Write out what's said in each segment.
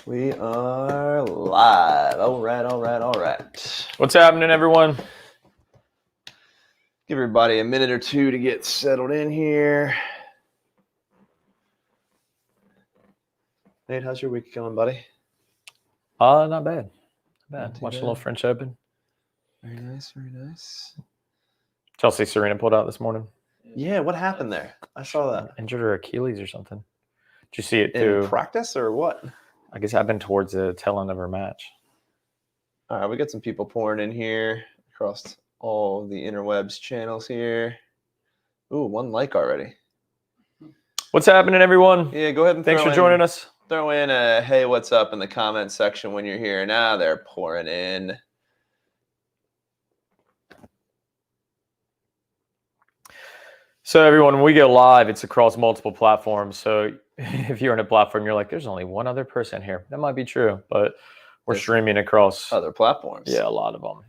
We are live. All right. What's happening, everyone? Give everybody a minute or two to get settled in here. Nate, how's your week going, buddy? Not bad. Not too Watched a bad. little French Open. Very nice, very nice. Chelsea Serena pulled out this morning. Yeah, what happened there? I saw that. Injured her Achilles or something. Did you see it In too? practice or what? I guess it happened towards the tail end of her match. All right, we got some people pouring in here across all the interwebs channels here. Ooh, 1 like already. What's happening, everyone? Yeah, go ahead and Thanks for joining us. Throw in a hey, what's up in the comment section when you're here. Now they're pouring in. So, everyone, when we go live, it's across multiple platforms. So, if you're on a platform, you're like, there's only one other person here. That might be true, but we're streaming across other platforms. Yeah, a lot of them.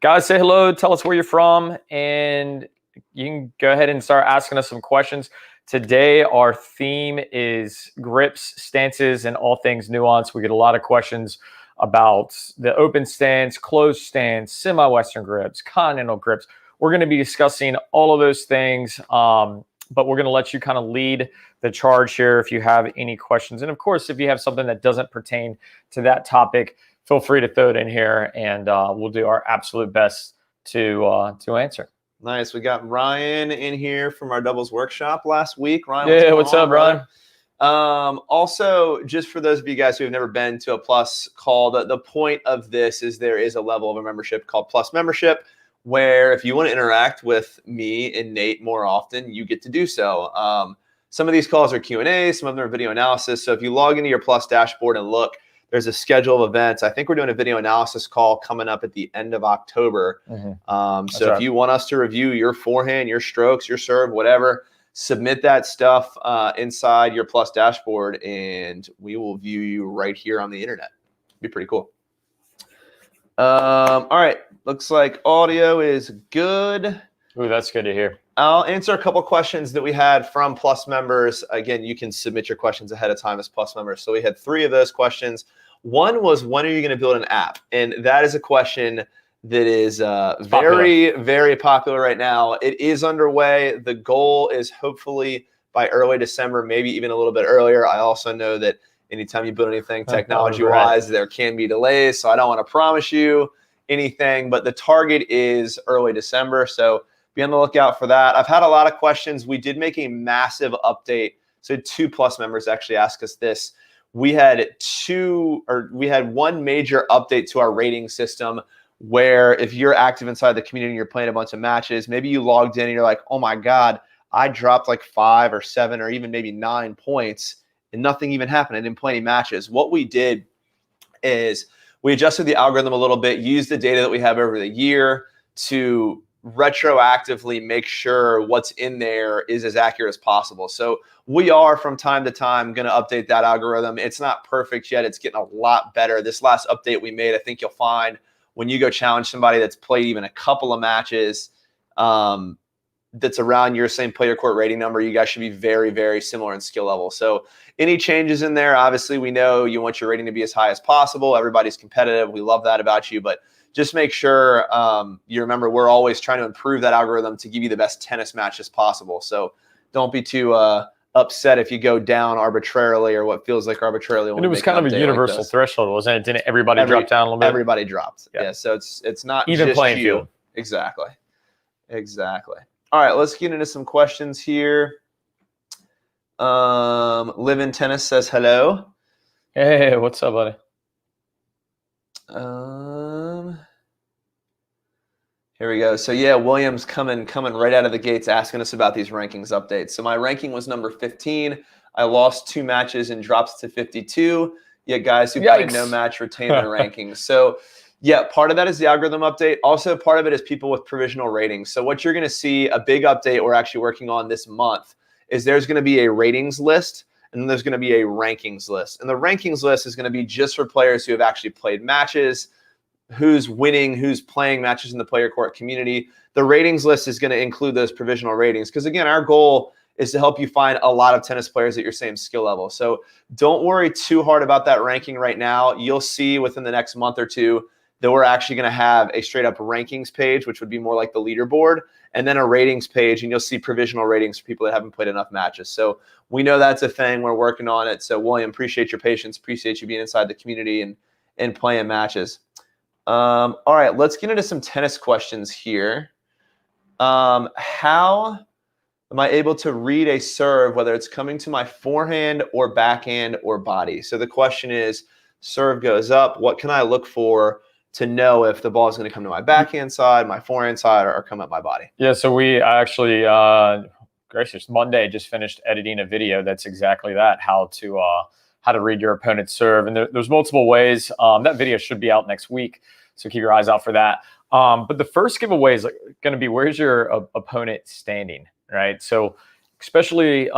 Guys, say hello. Tell us where you're from, and you can go ahead and start asking us some questions. Today, our theme is grips, stances, and all things nuance. We get a lot of questions about the open stance, closed stance, semi-Western grips, continental grips. We're going to be discussing all of those things, but we're going to let you kind of lead the charge here if you have any questions. And, of course, if you have something that doesn't pertain to that topic, feel free to throw it in here, and we'll do our absolute best to answer. Nice. We got Ryan in here from our doubles workshop last week. Ryan, yeah, what's up, Ryan? Also, just for those of you guys who have never been to a Plus call, the point of this is there is a level of a membership called Plus membership, where if you want to interact with me and Nate more often, you get to do so. Some of these calls are Q&A, some of them are video analysis. So if you log into your Plus dashboard and look, there's a schedule of events. I think we're doing a video analysis call coming up at the end of October. So if you want us to review your forehand, your strokes, your serve, whatever, submit that stuff inside your Plus dashboard, and we will view you right here on the internet. Be pretty cool. All right. Looks like audio is good. Ooh, that's good to hear. I'll answer a couple questions that we had from Plus members. Again, you can submit your questions ahead of time as Plus members. So we had 3 of those questions. One was, when are you going to build an app? And that is a question that is very, very popular right now. It is underway. The goal is hopefully by early December, maybe even a little bit earlier. I also know that anytime you build anything technology-wise, there can be delays. So I don't want to promise you anything, but the target is early December. So be on the lookout for that. I've had a lot of questions. We did make a massive update. So 2 Plus members actually asked us this. We had one major update to our rating system, where if you're active inside the community and you're playing a bunch of matches, maybe you logged in and you're like, oh my God, I dropped like 5 or 7 or even maybe 9 points and nothing even happened. I didn't play any matches. What we did is we adjusted the algorithm a little bit, used the data that we have over the year to retroactively make sure what's in there is as accurate as possible. So we are from time to time going to update that algorithm. It's not perfect yet. It's getting a lot better. This last update we made, I think you'll find when you go challenge somebody that's played even a couple of matches that's around your same PlayYourCourt rating number, you guys should be very, very similar in skill level. So any changes in there, obviously we know you want your rating to be as high as possible. Everybody's competitive. We love that about you, but just make sure you remember we're always trying to improve that algorithm to give you the best tennis matches possible. So don't be too upset if you go down arbitrarily or what feels like arbitrarily. And it was kind of a universal threshold, wasn't it? Didn't everybody drop down a little bit? Everybody dropped. Yeah. So it's not even just playing you. field. Exactly. All right, let's get into some questions here. Live in Tennis says hello. Hey, what's up, buddy? Here we go. So yeah, William's coming right out of the gates asking us about these rankings updates. So my ranking was number 15. I lost 2 matches and dropped to 52. Yet guys who played no match retain their rankings. So yeah, part of that is the algorithm update. Also, part of it is people with provisional ratings. So what you're going to see, a big update we're actually working on this month, is there's going to be a ratings list, and then there's going to be a rankings list. And the rankings list is going to be just for players who have actually played matches, who's winning, who's playing matches in the PlayYourCourt community. The ratings list is going to include those provisional ratings because, again, our goal is to help you find a lot of tennis players at your same skill level. So don't worry too hard about that ranking right now. You'll see within the next month or two that we're actually going to have a straight up rankings page, which would be more like the leaderboard, and then a ratings page, and you'll see provisional ratings for people that haven't played enough matches. So we know that's a thing. We're working on it. So William, appreciate your patience. Appreciate you being inside the community and playing matches. All right, let's get into some tennis questions here. How am I able to read a serve, whether it's coming to my forehand or backhand or body? So the question is, serve goes up. What can I look for to know if the ball is going to come to my backhand side, my forehand side, or come at my body? Yeah, so we actually, gracious, Monday just finished editing a video that's exactly that, how to read your opponent's serve. And there's multiple ways. That video should be out next week, so keep your eyes out for that. But the first giveaway is going to be, where's your opponent standing, right? So especially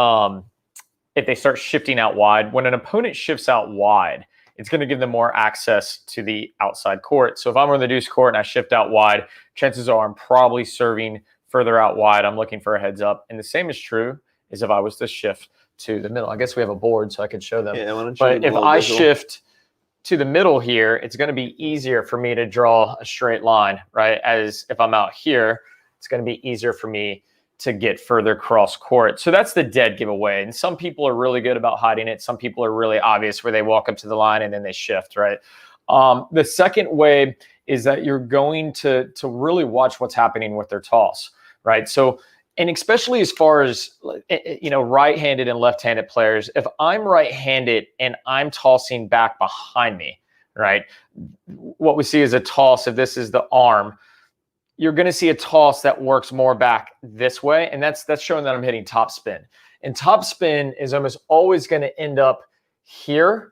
if they start shifting out wide. When an opponent shifts out wide, it's going to give them more access to the outside court. So if I'm on the deuce court and I shift out wide, chances are I'm probably serving further out wide. I'm looking for a heads up. And the same is true as if I was to shift to the middle. I guess we have a board so I could show them. Yeah, but if I shift to the middle here, it's going to be easier for me to draw a straight line, right? As if I'm out here, it's going to be easier for me to get further cross court. So that's the dead giveaway. And some people are really good about hiding it. Some people are really obvious where they walk up to the line and then they shift, right? The second way is that you're going to really watch what's happening with their toss, right? So, and especially as far as, right-handed and left-handed players, if I'm right-handed and I'm tossing back behind me, right? What we see is a toss, if this is the arm, you're going to see a toss that works more back this way, and that's showing that I'm hitting top spin. And top spin is almost always going to end up here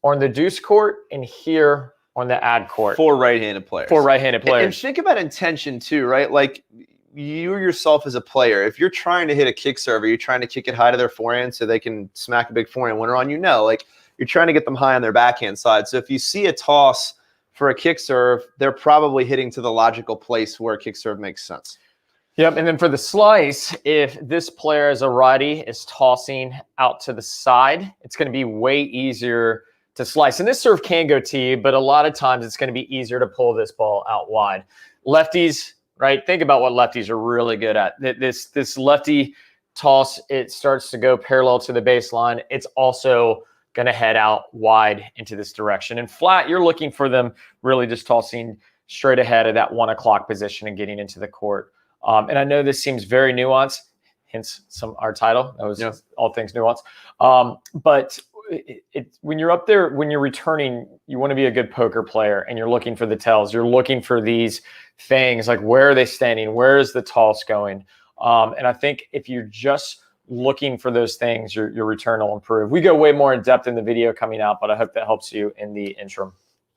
on the deuce court and here on the ad court. For right-handed players. For right-handed players. And think about intention too, right? Like you yourself as a player, if you're trying to hit a kick serve, or you're trying to kick it high to their forehand so they can smack a big forehand winner on, like you're trying to get them high on their backhand side. So if you see a toss for a kick serve, they're probably hitting to the logical place where a kick serve makes sense. Yep, and then for the slice, if this player as a righty is tossing out to the side, it's going to be way easier to slice. And this serve can go tee, but a lot of times it's going to be easier to pull this ball out wide. Lefties, right? Think about what lefties are really good at. This lefty toss, it starts to go parallel to the baseline. It's also going to head out wide into this direction. And flat, you're looking for them really just tossing straight ahead of that 1 o'clock position and getting into the court. And I know this seems very nuanced, hence our title. That was all things nuanced. But when you're up there, when you're returning, you want to be a good poker player, and you're looking for the tells. You're looking for these things like, where are they standing? Where is the toss going? And I think if you're just looking for those things, your return will improve. We go way more in depth in the video coming out, but I hope that helps you in the interim.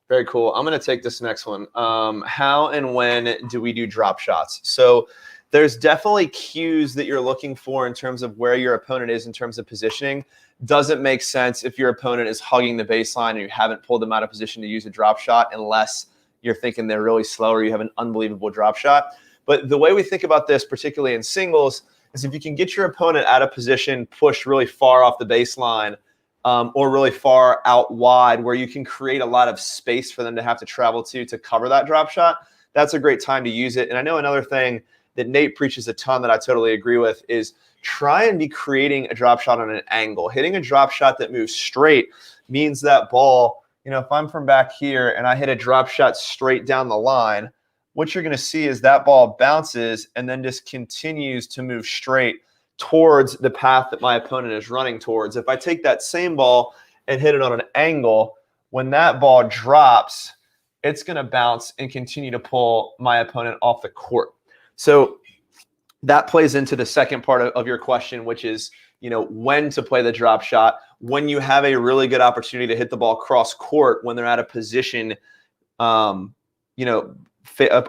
Very cool. I'm going to take this next one. How and when do we do drop shots? So there's definitely cues that you're looking for in terms of where your opponent is in terms of positioning. Doesn't make sense if your opponent is hugging the baseline and you haven't pulled them out of position to use a drop shot, unless you're thinking they're really slow or you have an unbelievable drop shot. But the way we think about this, particularly in singles, is if you can get your opponent out of position, pushed really far off the baseline, or really far out wide, where you can create a lot of space for them to have to travel to cover that drop shot, that's a great time to use it. And I know another thing that Nate preaches a ton that I totally agree with is try and be creating a drop shot on an angle. Hitting a drop shot that moves straight means that ball, if I'm from back here and I hit a drop shot straight down the line, what you're going to see is that ball bounces and then just continues to move straight towards the path that my opponent is running towards. If I take that same ball and hit it on an angle, when that ball drops, it's going to bounce and continue to pull my opponent off the court. So that plays into the second part of your question, which is, when to play the drop shot. When you have a really good opportunity to hit the ball cross court, when they're at a position, up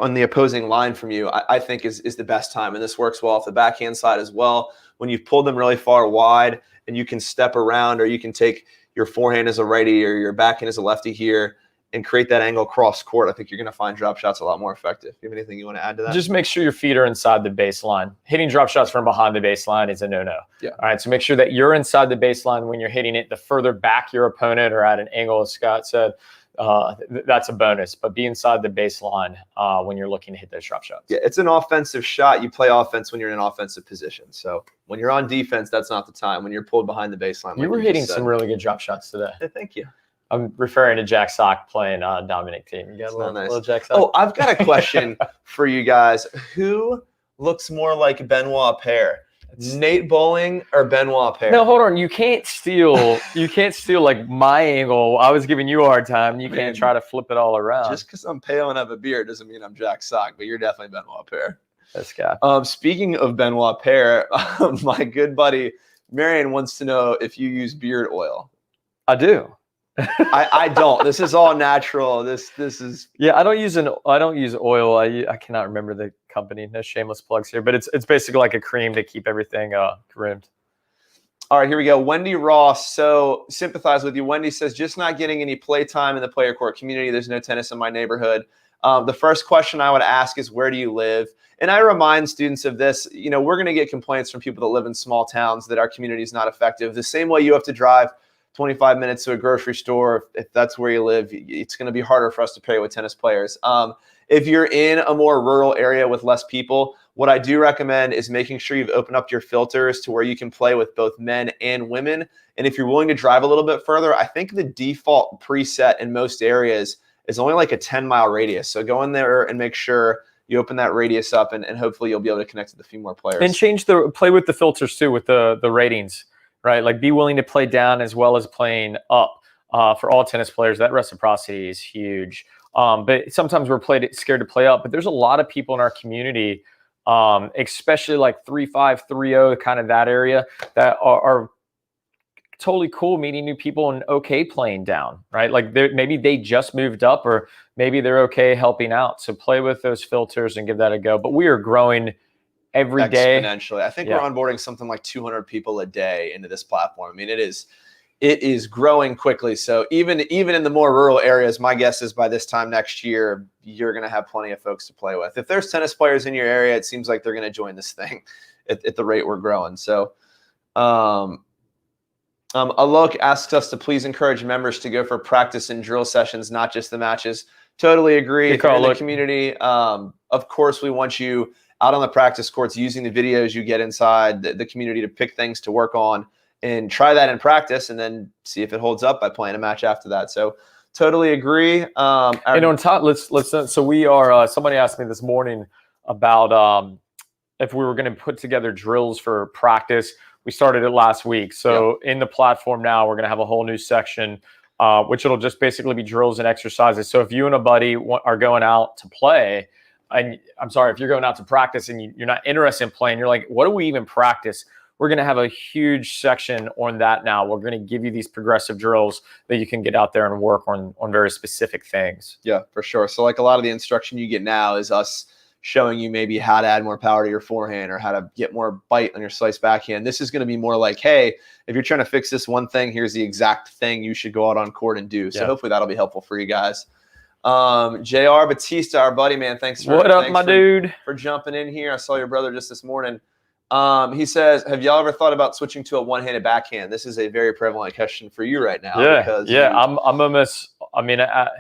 on the opposing line from you, I think is the best time. And this works well off the backhand side as well. When you've pulled them really far wide and you can step around, or you can take your forehand as a righty or your backhand as a lefty here and create that angle cross court, I think you're going to find drop shots a lot more effective. You have anything you want to add to that? Just make sure your feet are inside the baseline. Hitting drop shots from behind the baseline is a no-no. Yeah. All right, so make sure that you're inside the baseline when you're hitting it. The further back your opponent or at an angle, as Scott said, that's a bonus. But be inside the baseline when you're looking to hit those drop shots. Yeah, it's an offensive shot. You play offense when you're in an offensive position. So when you're on defense, that's not the time. When you're pulled behind the baseline. You were hitting some really good drop shots today. Yeah, thank you. I'm referring to Jack Sock playing Dominic team. You got a little Jack Sock. Oh, I've got a question for you guys. Who looks more like Benoit Paire? Nate Bowling or Benoit Paire? No, hold on. You can't steal. You can't steal like my angle. I was giving you a hard time. You can't try to flip it all around. Just because I'm pale and have a beard doesn't mean I'm Jack Sock, but you're definitely Benoit Paire. This guy. Speaking of Benoit Paire, my good buddy Marion wants to know if you use beard oil. I do. I don't. This is all natural. This is. Yeah, I don't use oil. I cannot remember the company. No shameless plugs here, but it's basically like a cream to keep everything groomed. All right, here we go. Wendy Ross. So sympathize with you. Wendy says, just not getting any play time in the player court community. There's no tennis in my neighborhood. The first question I would ask is, where do you live? And I remind students of this. You know, we're going to get complaints from people that live in small towns that our community is not effective. The same way you have to drive 25 minutes to a grocery store, if that's where you live, it's going to be harder for us to pair with tennis players. If you're in a more rural area with less people, what I do recommend is making sure you've opened up your filters to where you can play with both men and women. And if you're willing to drive a little bit further, I think the default preset in most areas is only like a 10-mile radius. So go in there and make sure you open that radius up, and hopefully you'll be able to connect with a few more players. And play with the filters too, with the ratings. Right, like be willing to play down as well as playing up. For all tennis players, that reciprocity is huge. But sometimes we're scared to play up. But there's a lot of people in our community, especially like 3-5, 3-0, kind of that area, that are totally cool meeting new people and okay playing down. Right, like maybe they just moved up, or maybe they're okay helping out. So play with those filters and give that a go. But we are growing every day exponentially. I think we're onboarding something like 200 people a day into this platform. I mean, it is growing quickly. So even in the more rural areas, my guess is by this time next year, you're going to have plenty of folks to play with. If there's tennis players in your area, it seems like they're going to join this thing at the rate we're growing. So Alok asks us to please encourage members to go for practice and drill sessions, not just the matches. Totally agree. If you're in the community, of course, we want you out on the practice courts using the videos you get inside the community to pick things to work on and try that in practice, and then see if it holds up by playing a match after that. So totally agree. And on top, let's so we are somebody asked me this morning about if we were going to put together drills for practice. We started it last week. So in the platform now, we're going to have a whole new section, which it'll just basically be drills and exercises. So if you and a buddy are going out to play, and I'm sorry, if you're going out to practice and you're not interested in playing, you're like, what do we even practice? We're going to have a huge section on that now. We're going to give you these progressive drills that you can get out there and work on very specific things. Yeah, for sure. So like a lot of the instruction you get now is us showing you maybe how to add more power to your forehand or how to get more bite on your slice backhand. This is going to be more like, hey, if you're trying to fix this one thing, here's the exact thing you should go out on court and do. So hopefully that'll be helpful for you guys. JR Batista, our buddy, man, thanks for jumping in here. I saw your brother just this morning. He says, have y'all ever thought about switching to a one-handed backhand? This is a very prevalent question for you right now. I'm almost, I mean, out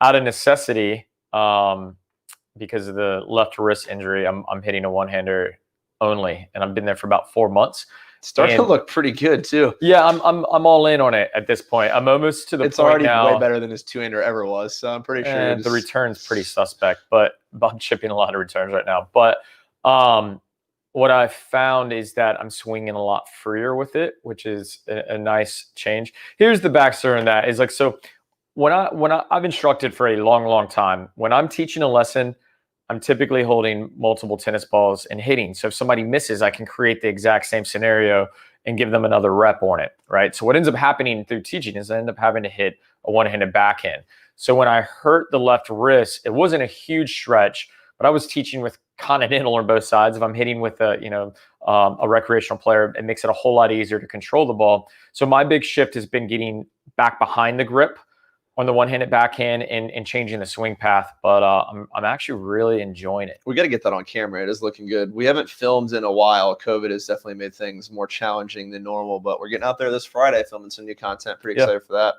of necessity, because of the left wrist injury, I'm hitting a one-hander only, and I've been there for about 4 months. Starting to look pretty good too. Yeah, I'm all in on it at this point. I'm almost to the it's point now. It's already way better than his two-hander ever was, so I'm pretty sure the return's pretty suspect, but I'm chipping a lot of returns right now. But what I found is that I'm swinging a lot freer with it, which is a nice change. Here's the backstory on that is like, so when I've instructed for a long time, when I'm teaching a lesson, I'm typically holding multiple tennis balls and hitting. So if somebody misses, I can create the exact same scenario and give them another rep on it, right? So what ends up happening through teaching is I end up having to hit a one-handed backhand. So when I hurt the left wrist, it wasn't a huge stretch, but I was teaching with continental on both sides. If I'm hitting with a recreational player, it makes it a whole lot easier to control the ball. So my big shift has been getting back behind the grip on the one-handed backhand and changing the swing path, but I'm actually really enjoying it. We got to get that on camera. It is looking good. We haven't filmed in a while. COVID has definitely made things more challenging than normal, but we're getting out there this Friday filming some new content. Pretty excited for that.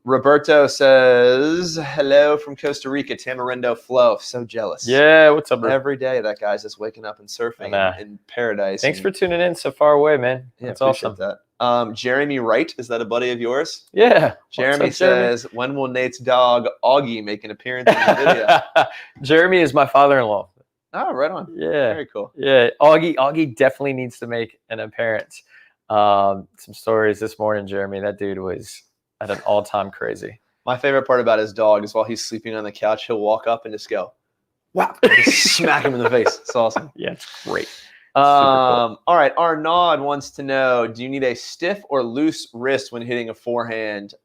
Roberto says, hello from Costa Rica, Tamarindo Flow. So jealous. Yeah, what's up, bro? Every day that guy's just waking up and surfing in paradise. Thanks for tuning in so far away, man. Yeah, that's appreciate awesome. That. Jeremy Wright, is that a buddy of yours? Yeah. Jeremy says, when will Nate's dog Augie make an appearance in the video? Jeremy is my father-in-law. Oh, right on. Yeah. Very cool. Yeah. Augie definitely needs to make an appearance. Some stories this morning, Jeremy. That dude was at an all-time crazy. My favorite part about his dog is while he's sleeping on the couch, he'll walk up and just go, wow, just smack him in the face. It's awesome. Yeah, it's great. Cool. All right. Arnaud wants to know, do you need a stiff or loose wrist when hitting a forehand?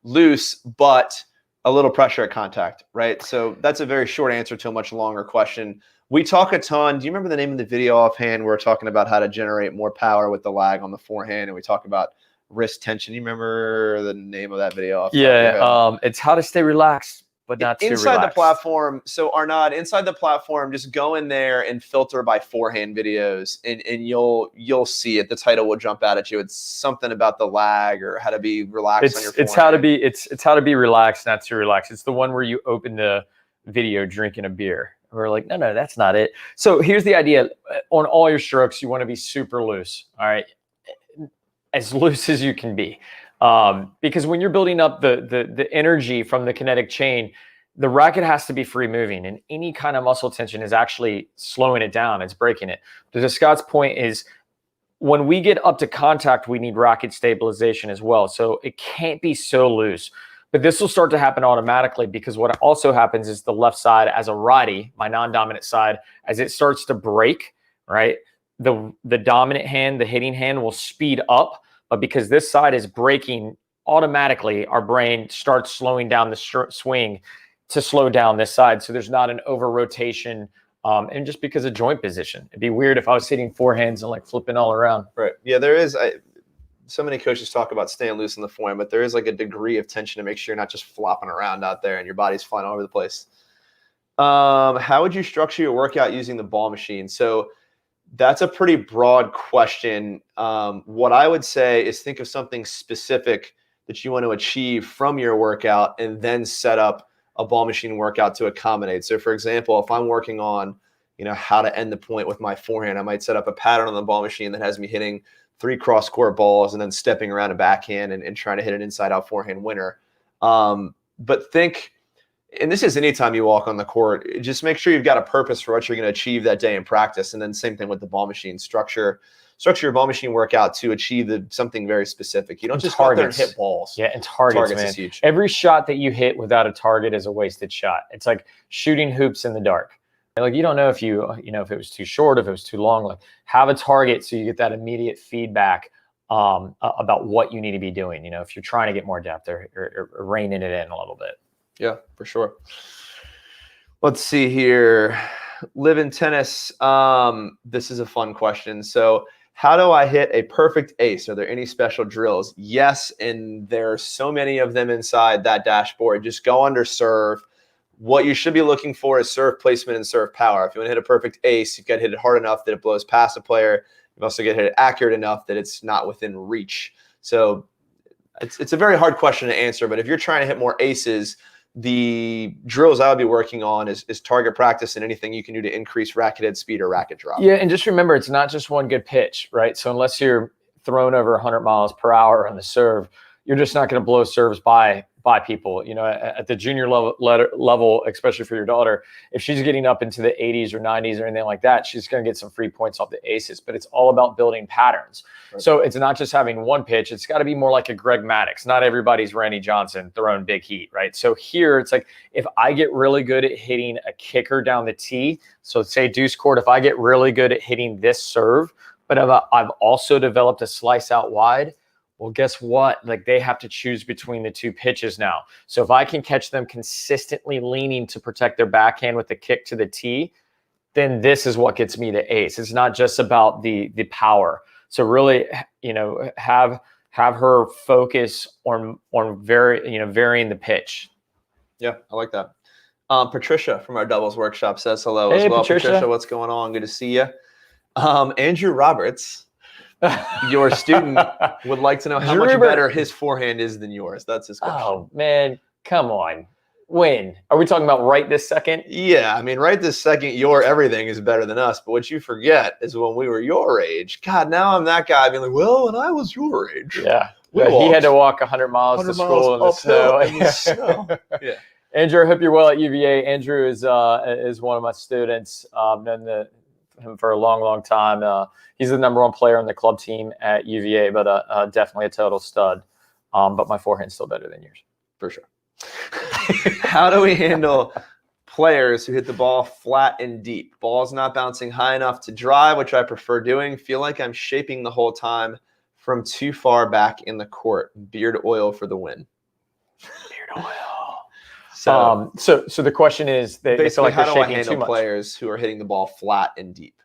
Loose, but a little pressure at contact, right? So that's a very short answer to a much longer question. We talk a ton. Do you remember the name of the video offhand? We're talking about how to generate more power with the lag on the forehand, and we talk about wrist tension. You remember the name of that video offhand? Yeah, it's how to stay relaxed, but not too inside relaxed. The platform. So Arnaud, inside the platform, just go in there and filter by forehand videos, and you'll see it. The title will jump out at you. It's something about the lag or how to be relaxed on your forehand. It's how to be relaxed, not too relaxed. It's the one where you open the video drinking a beer. We're like, no, that's not it. So here's the idea. On all your strokes, you want to be super loose. All right. As loose as you can be. Because when you're building up the energy from the kinetic chain, the racket has to be free moving, and any kind of muscle tension is actually slowing it down. It's breaking it. To Scott's point is, when we get up to contact, we need racket stabilization as well. So it can't be so loose. But this will start to happen automatically, because what also happens is the left side as a righty, my non-dominant side, as it starts to break, right? The dominant hand, the hitting hand will speed up, but because this side is breaking, automatically our brain starts slowing down the swing to slow down this side. So there's not an over rotation, and just because of joint position. It'd be weird if I was hitting forehands and like flipping all around. Right. Yeah, there is. So many coaches talk about staying loose in the forehand, but there is like a degree of tension to make sure you're not just flopping around out there and your body's flying all over the place. How would you structure your workout using the ball machine? So that's a pretty broad question. What I would say is think of something specific that you want to achieve from your workout and then set up a ball machine workout to accommodate. So for example, if I'm working on, how to end the point with my forehand, I might set up a pattern on the ball machine that has me hitting 3 cross-court balls and then stepping around a backhand and trying to hit an inside-out forehand winner. But think, and this is anytime you walk on the court, just make sure you've got a purpose for what you're going to achieve that day in practice. And then same thing with the ball machine. Structure your ball machine workout to achieve something very specific. You don't just go out there and hit balls. Yeah, and targets, man. Is huge. Every shot that you hit without a target is a wasted shot. It's like shooting hoops in the dark. Like, you don't know if if it was too short, if it was too long. Like, have a target so you get that immediate feedback about what you need to be doing. If you're trying to get more depth or reining it in a little bit. Yeah, for sure. Let's see here. Live in tennis. This is a fun question. So, how do I hit a perfect ace? Are there any special drills? Yes, and there are so many of them inside that dashboard. Just go under serve. What you should be looking for is serve placement and serve power. If you want to hit a perfect ace, you've got to hit it hard enough that it blows past the player. You've also got to hit it accurate enough that it's not within reach. So it's a very hard question to answer, but if you're trying to hit more aces, the drills I would be working on is target practice and anything you can do to increase racket head speed or racket drop. Yeah, and just remember, it's not just one good pitch, right? So unless you're throwing over 100 miles per hour on the serve, you're just not going to blow serves by people. At the junior level, especially for your daughter, if she's getting up into the 80s or 90s or anything like that, she's going to get some free points off the aces. But it's all about building patterns. Right. So it's not just having one pitch. It's got to be more like a Greg Maddux. Not everybody's Randy Johnson throwing big heat, right? So here it's like, if I get really good at hitting a kicker down the tee, so say deuce court, if I get really good at hitting this serve, but I've also developed a slice out wide, well, guess what? Like, they have to choose between the two pitches now. So if I can catch them consistently leaning to protect their backhand with the kick to the tee, then this is what gets me the ace. It's not just about the power. So really, have have her focus on varying the pitch. Yeah, I like that. Patricia from our doubles workshop says hello Hey, as well. Patricia, what's going on? Good to see you. Andrew Roberts, your student, would like to know how much better his forehand is than yours. That's his question. Oh, man, come on. When? Are we talking about right this second? Yeah, I mean, right this second, your everything is better than us. But what you forget is when we were your age. God, now I'm that guy being like, well, when I was your age. Yeah. He had to walk 100 miles to school in the snow. In the snow. Yeah. Andrew, I hope you're well at UVA. Andrew is one of my students. I've known him for a long, long time. He's the #1 player on the club team at UVA, but definitely a total stud. But my forehand's still better than yours. For sure. How do we handle players who hit the ball flat and deep? Ball's not bouncing high enough to drive, which I prefer doing. Feel like I'm shaping the whole time from too far back in the court. Beard oil for the win. Beard oil. So the question is, they feel like how they're do I shaking handle too much. players who are hitting the ball flat and deep?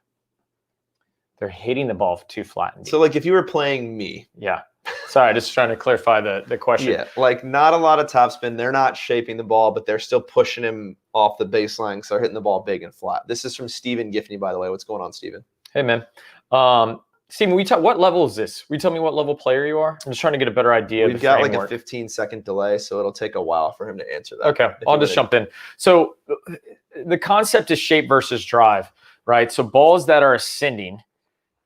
They're hitting the ball too flat and deep. So like if you were playing me. Yeah. Sorry, just trying to clarify the question. Yeah, like not a lot of topspin. They're not shaping the ball, but they're still pushing him off the baseline, so they're hitting the ball big and flat. This is from Steven Giffney, by the way. What's going on, Steven? Hey, man. Steven, what level is this? Will you tell me what level player you are? I'm just trying to get a better idea of the got framework. like a 15-second delay, so it'll take a while for him to answer that. Okay, I'll just jump in. So the concept is shape versus drive, right? So balls that are ascending,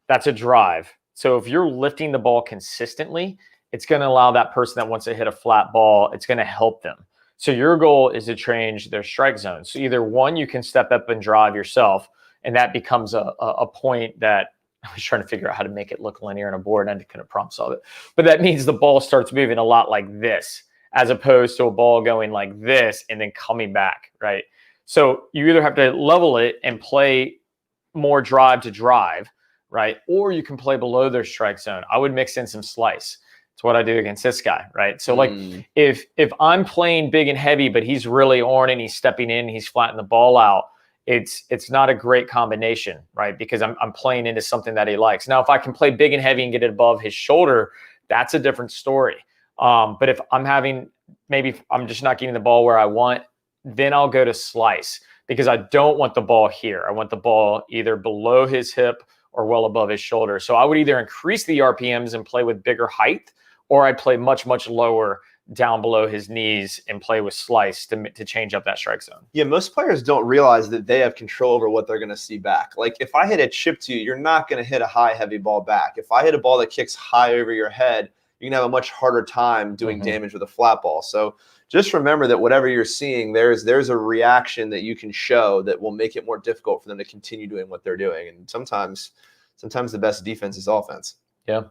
that's a drive. So if you're lifting the ball consistently, it's going to allow that person that wants to hit a flat ball, it's going to help them. So your goal is to change their strike zone. So either one, you can step up and drive yourself, and that becomes a point that I was trying to figure out how to make it look linear on a board, and I couldn't prompt solve it. But that means the ball starts moving a lot like this, as opposed to a ball going like this and then coming back, right? So you either have to level it and play more drive to drive, right? Or you can play below their strike zone. I would mix in some slice. It's what I do against this guy, right? So like if I'm playing big and heavy, but he's really on and he's stepping in, he's flattening the ball out, it's not a great combination, right? Because I'm playing into something that he likes. Now, if I can play big and heavy and get it above his shoulder, that's a different story. But if maybe I'm just not getting the ball where I want, then I'll go to slice, because I don't want the ball here. I want the ball either below his hip or well above his shoulder. So I would either increase the RPMs and play with bigger height, or I'd play much, much lower down below his knees and play with slice to change up that strike zone. Yeah, most players don't realize that they have control over what they're going to see back. Like if I hit a chip to you, you're not going to hit a high, heavy ball back. If I hit a ball that kicks high over your head, you're going to have a much harder time doing damage with a flat ball. So just remember that whatever you're seeing, there's a reaction that you can show that will make it more difficult for them to continue doing what they're doing. And sometimes the best defense is offense. Yeah.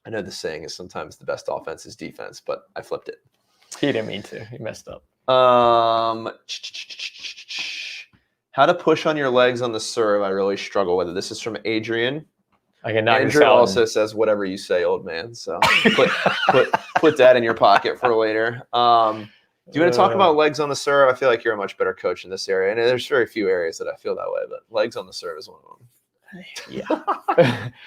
I know the saying is sometimes the best offense is defense, but I flipped it. He didn't mean to. He messed up. How to push on your legs on the serve, I really struggle with it. This is from Adrian. Andrew also says, whatever you say, old man. So put that in your pocket for later. Do you want to talk about legs on the serve? I feel like you're a much better coach in this area. And there's very few areas that I feel that way, but legs on the serve is one of them. Yeah. All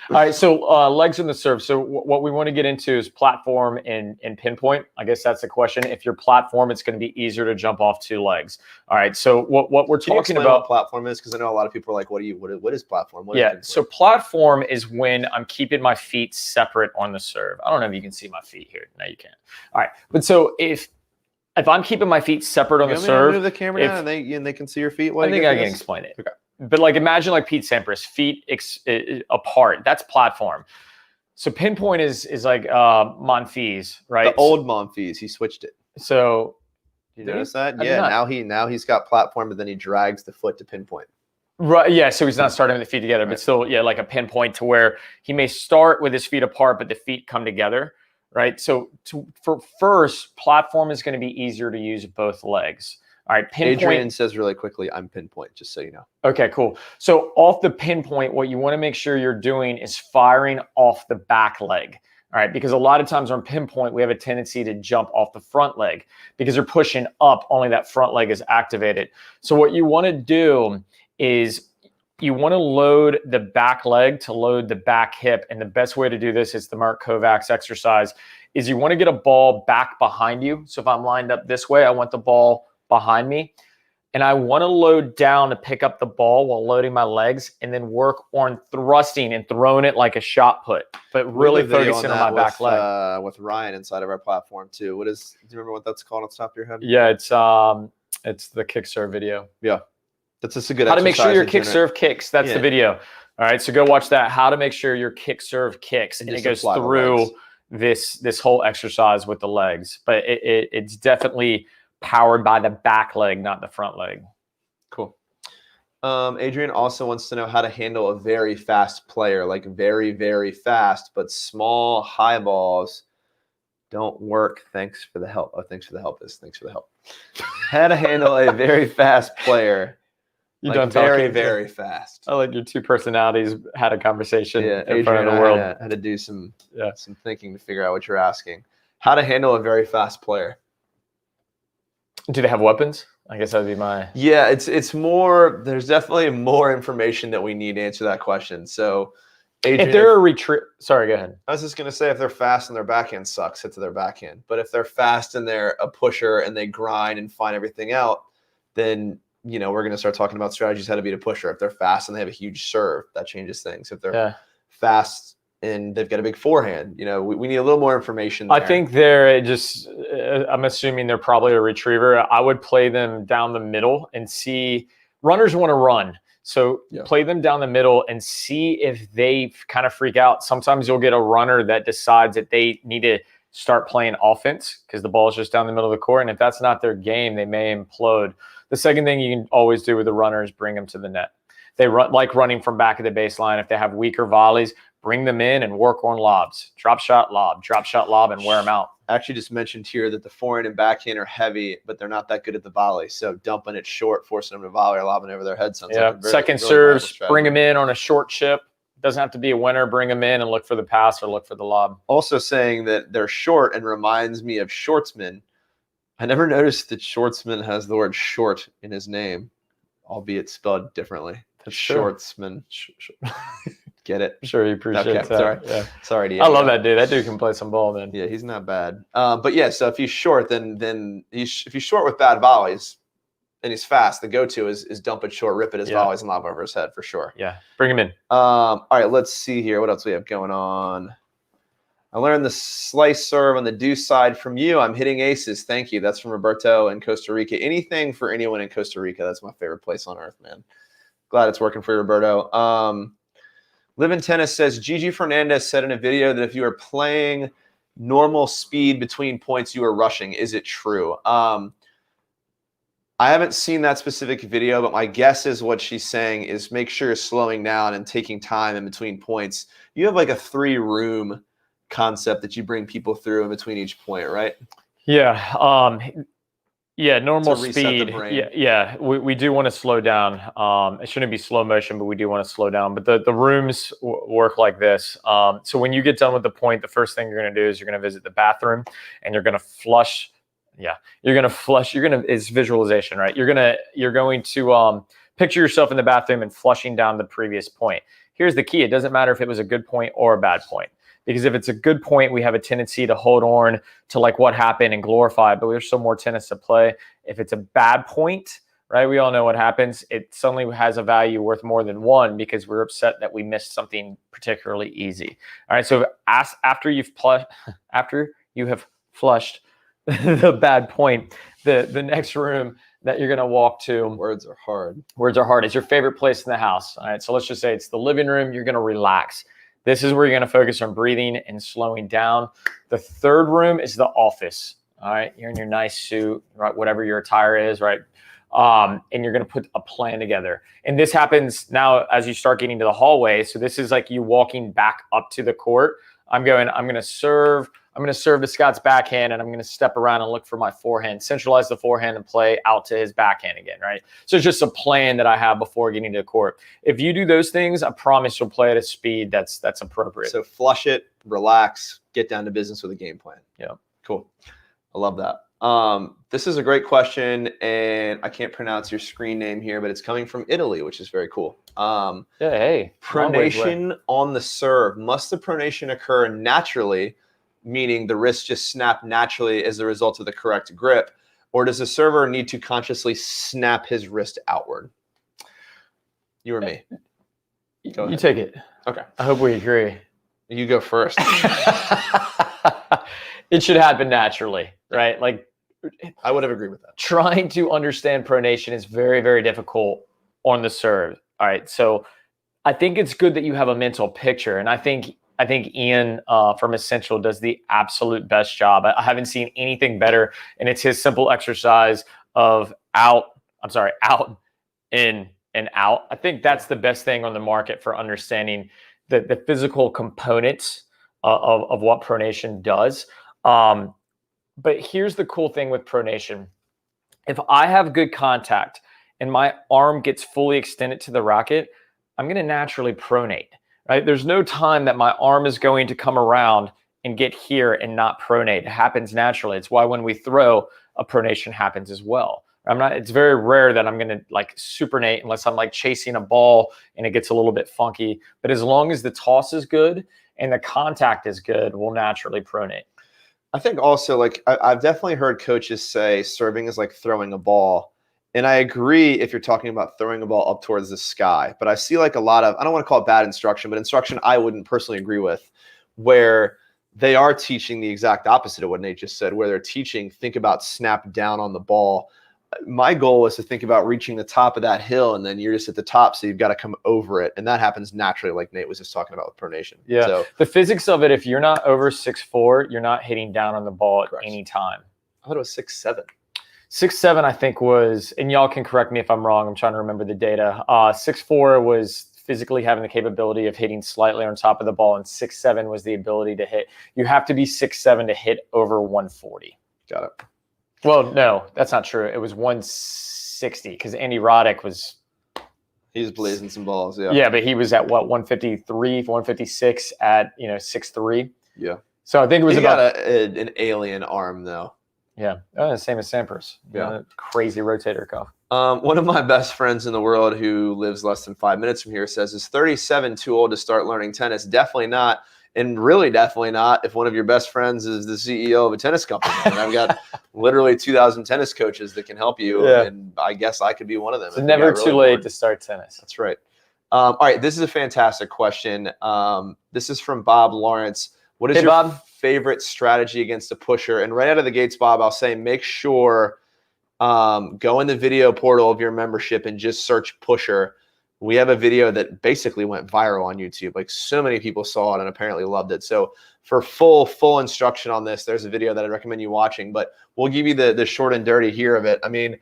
right. So legs on the serve. So what we want to get into is platform and pinpoint. I guess that's the question. If you're platform, it's going to be easier to jump off 2 legs. All right. So what we're talking about, what platform is, because I know a lot of people are like, what is platform? So platform is when I'm keeping my feet separate on the serve. I don't know if you can see my feet here. No, you can't. All right. But so if I'm keeping my feet separate on the serve, move the camera down and they can see your feet. I think I can explain it. Okay. But like imagine like Pete Sampras, feet apart. That's platform. So pinpoint is like Monfils, right? The old Monfils. He switched it. So you notice that? Yeah. Now he's got platform, but then he drags the foot to pinpoint. Right. Yeah. So he's not starting with the feet together, but still, yeah, like a pinpoint to where he may start with his feet apart, but the feet come together. Right. So for first, platform is going to be easier to use both legs. All right, pinpoint. Adrian says really quickly, I'm pinpoint, just so you know. Okay, cool. So off the pinpoint, what you want to make sure you're doing is firing off the back leg. All right, because a lot of times on pinpoint, we have a tendency to jump off the front leg because they're pushing up, only that front leg is activated. So what you want to do is you want to load the back leg to load the back hip. And the best way to do this is the Mark Kovacs exercise is you want to get a ball back behind you. So if I'm lined up this way, I want the ball behind me. And I want to load down to pick up the ball while loading my legs and then work on thrusting and throwing it like a shot put, but really focusing on my back leg. With Ryan inside of our platform too. Do you remember what that's called on the top of your head? Yeah, it's the kick serve video. Yeah. That's just a good How to make sure your kick serve kicks. That's the video. All right, so go watch that. How to make sure your kick serve kicks. And it goes through this whole exercise with the legs. But it's definitely powered by the back leg, not the front leg. Cool. Adrian also wants to know how to handle a very fast player, like very, very fast, but small high balls don't work. Thanks for the help. Oh, thanks for the help. Thanks for the help. How to handle a very fast player. You like done very, talking? very fast. I like your two personalities had a conversation in Adrian, front of the world. I had to do some thinking to figure out what you're asking. How to handle a very fast player. Do they have weapons? I guess that would be my... Yeah, it's more, there's definitely more information that we need to answer that question. So, Adrian, if they're a retreat... Sorry, go ahead. I was just going to say, if they're fast and their backhand sucks, hit to their backhand. But if they're fast and they're a pusher and they grind and find everything out, then, you know, we're going to start talking about strategies how to beat a pusher. If they're fast and they have a huge serve, that changes things. If they're fast and they've got a big forehand, you know, we need a little more information there. I think they're just, I'm assuming they're probably a retriever. I would play them down the middle and see, runners want to run. So play them down the middle and see if they kind of freak out. Sometimes you'll get a runner that decides that they need to start playing offense because the ball is just down the middle of the court. And if that's not their game, they may implode. The second thing you can always do with the runner is bring them to the net. They run like running from back of the baseline. If they have weaker volleys, bring them in and work on lobs. Drop shot lob, and wear them out. I actually just mentioned here that the forehand and backhand are heavy, but they're not that good at the volley. So dumping it short, forcing them to volley or lobbing over their head sounds like a very, second really serves, bring them in on a short chip. Doesn't have to be a winner. Bring them in and look for the pass or look for the lob. Also saying that they're short and reminds me of Shortsman. I never noticed that Shortsman has the word short in his name, albeit spelled differently. That's Shortsman. Get it? Sure, you appreciate that. Sorry. Yeah. Sorry, Diego. I love that dude. That dude can play some ball, man. Yeah, he's not bad. But yeah, so if he's short, then if he's short with bad volleys and he's fast, the go-to is dump it short, rip it as volleys, and lob over his head for sure. Yeah, bring him in. All right, let's see here. What else we have going on? I learned the slice serve on the deuce side from you. I'm hitting aces. Thank you. That's from Roberto in Costa Rica. Anything for anyone in Costa Rica. That's my favorite place on earth, man. Glad it's working for you, Roberto. Live in Tennis says, Gigi Fernandez said in a video that if you are playing normal speed between points, you are rushing. Is it true? I haven't seen that specific video, but my guess is what she's saying is make sure you're slowing down and taking time in between points. You have like a 3-room concept that you bring people through in between each point, right? Yeah. Yeah, normal speed. Yeah. We do want to slow down. It shouldn't be slow motion, but we do want to slow down. But the rooms work like this. So when you get done with the point, the first thing you're going to do is you're going to visit the bathroom and you're going to flush. Yeah, you're going to flush. It's visualization, right? You're going to picture yourself in the bathroom and flushing down the previous point. Here's the key. It doesn't matter if it was a good point or a bad point. Because if it's a good point, we have a tendency to hold on to like what happened and glorify it, but there's still more tennis to play. If it's a bad point, right, we all know what happens. It suddenly has a value worth more than 1 because we're upset that we missed something particularly easy. All right, so after you have flushed the bad point, the next room that you're going to walk to. Words are hard. Words are hard. It's your favorite place in the house. All right, so let's just say it's the living room. You're going to relax. This is where you're going to focus on breathing and slowing down. The third room is the office. All right. You're in your nice suit, right? Whatever your attire is, right? And you're going to put a plan together. And this happens now as you start getting to the hallway. So this is like you walking back up to the court. I'm going to serve to Scott's backhand, and I'm going to step around and look for my forehand, centralize the forehand and play out to his backhand again, right? So it's just a plan that I have before getting to the court. If you do those things, I promise you'll play at a speed that's appropriate. So flush it, relax, get down to business with a game plan. Yeah. Cool. I love that. This is a great question, and I can't pronounce your screen name here, but it's coming from Italy, which is very cool. Yeah, hey. Pronation on the serve. Must the pronation occur naturally, meaning the wrist just snap naturally as a result of the correct grip, or does the server need to consciously snap his wrist outward? You or me? You take it. Okay. I hope we agree. You go first. It should happen naturally, right? Like, I would have agreed with that. Trying to understand pronation is very, very difficult on the serve. All right, so I think it's good that you have a mental picture, and I think Ian from Essential does the absolute best job. I haven't seen anything better, and it's his simple exercise of out, in, and out. I think that's the best thing on the market for understanding the physical components of what pronation does. But here's the cool thing with pronation. If I have good contact and my arm gets fully extended to the racket, I'm going to naturally pronate, right? There's no time that my arm is going to come around and get here and not pronate. It happens naturally. It's why when we throw, a pronation happens as well. It's very rare that I'm going to like supinate unless I'm like chasing a ball and it gets a little bit funky. But as long as the toss is good and the contact is good, we'll naturally pronate. I think also, like, I've definitely heard coaches say serving is like throwing a ball. And I agree if you're talking about throwing a ball up towards the sky. But I see like a lot of, I don't want to call it bad instruction, but instruction I wouldn't personally agree with, where they are teaching the exact opposite of what Nate just said, where they're teaching, think about snap down on the ball. My goal is to think about reaching the top of that hill, and then you're just at the top, so you've got to come over it. And that happens naturally, like Nate was just talking about with pronation. Yeah, so, the physics of it, if you're not over 6'4", you're not hitting down on the ball at any time. I thought it was 6'7". 6'7", I think was, and y'all can correct me if I'm wrong, I'm trying to remember the data. 6'4" was physically having the capability of hitting slightly on top of the ball, and 6'7" was the ability to hit. You have to be 6'7" to hit over 140. Got it. Well, no, that's not true. It was 160 because Andy Roddick was. He's blazing some balls, yeah. Yeah, but he was at what, 153, 156 at 6'3". Yeah. So I think it was got an alien arm though. Yeah, same as Sampras. Yeah, crazy rotator cuff. One of my best friends in the world who lives less than 5 minutes from here says, "Is 37 too old to start learning tennis?" Definitely not. And really definitely not if one of your best friends is the CEO of a tennis company. And I've got literally 2,000 tennis coaches that can help you. Yeah. And I guess I could be one of them. It's never too late to start tennis. That's right. All right. This is a fantastic question. This is from Bob Lawrence. What is your favorite strategy against a pusher? And right out of the gates, Bob, I'll say make sure go in the video portal of your membership and just search pusher. We have a video that basically went viral on YouTube. Like, so many people saw it and apparently loved it. So for full instruction on this, there's a video that I recommend you watching, but we'll give you the short and dirty here of it. I mean,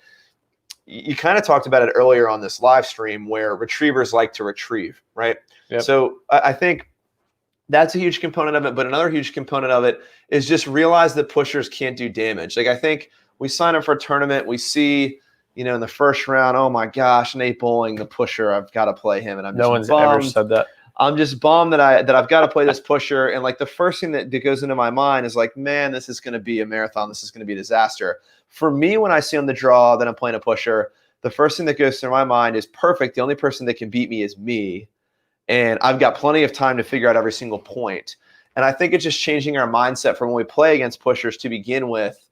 you kind of talked about it earlier on this live stream where retrievers like to retrieve, right? Yep. So I think that's a huge component of it. But another huge component of it is just realize that pushers can't do damage. Like, I think we sign up for a tournament, we see, in the first round, oh my gosh, Nate Bowling, the pusher, I've got to play him. And I'm no one's ever said that. I'm just bummed that I've got to play this pusher. And like the first thing that goes into my mind is like, man, this is going to be a marathon. This is going to be a disaster. For me, when I see on the draw that I'm playing a pusher, the first thing that goes through my mind is perfect. The only person that can beat me is me. And I've got plenty of time to figure out every single point. And I think it's just changing our mindset from when we play against pushers to begin with.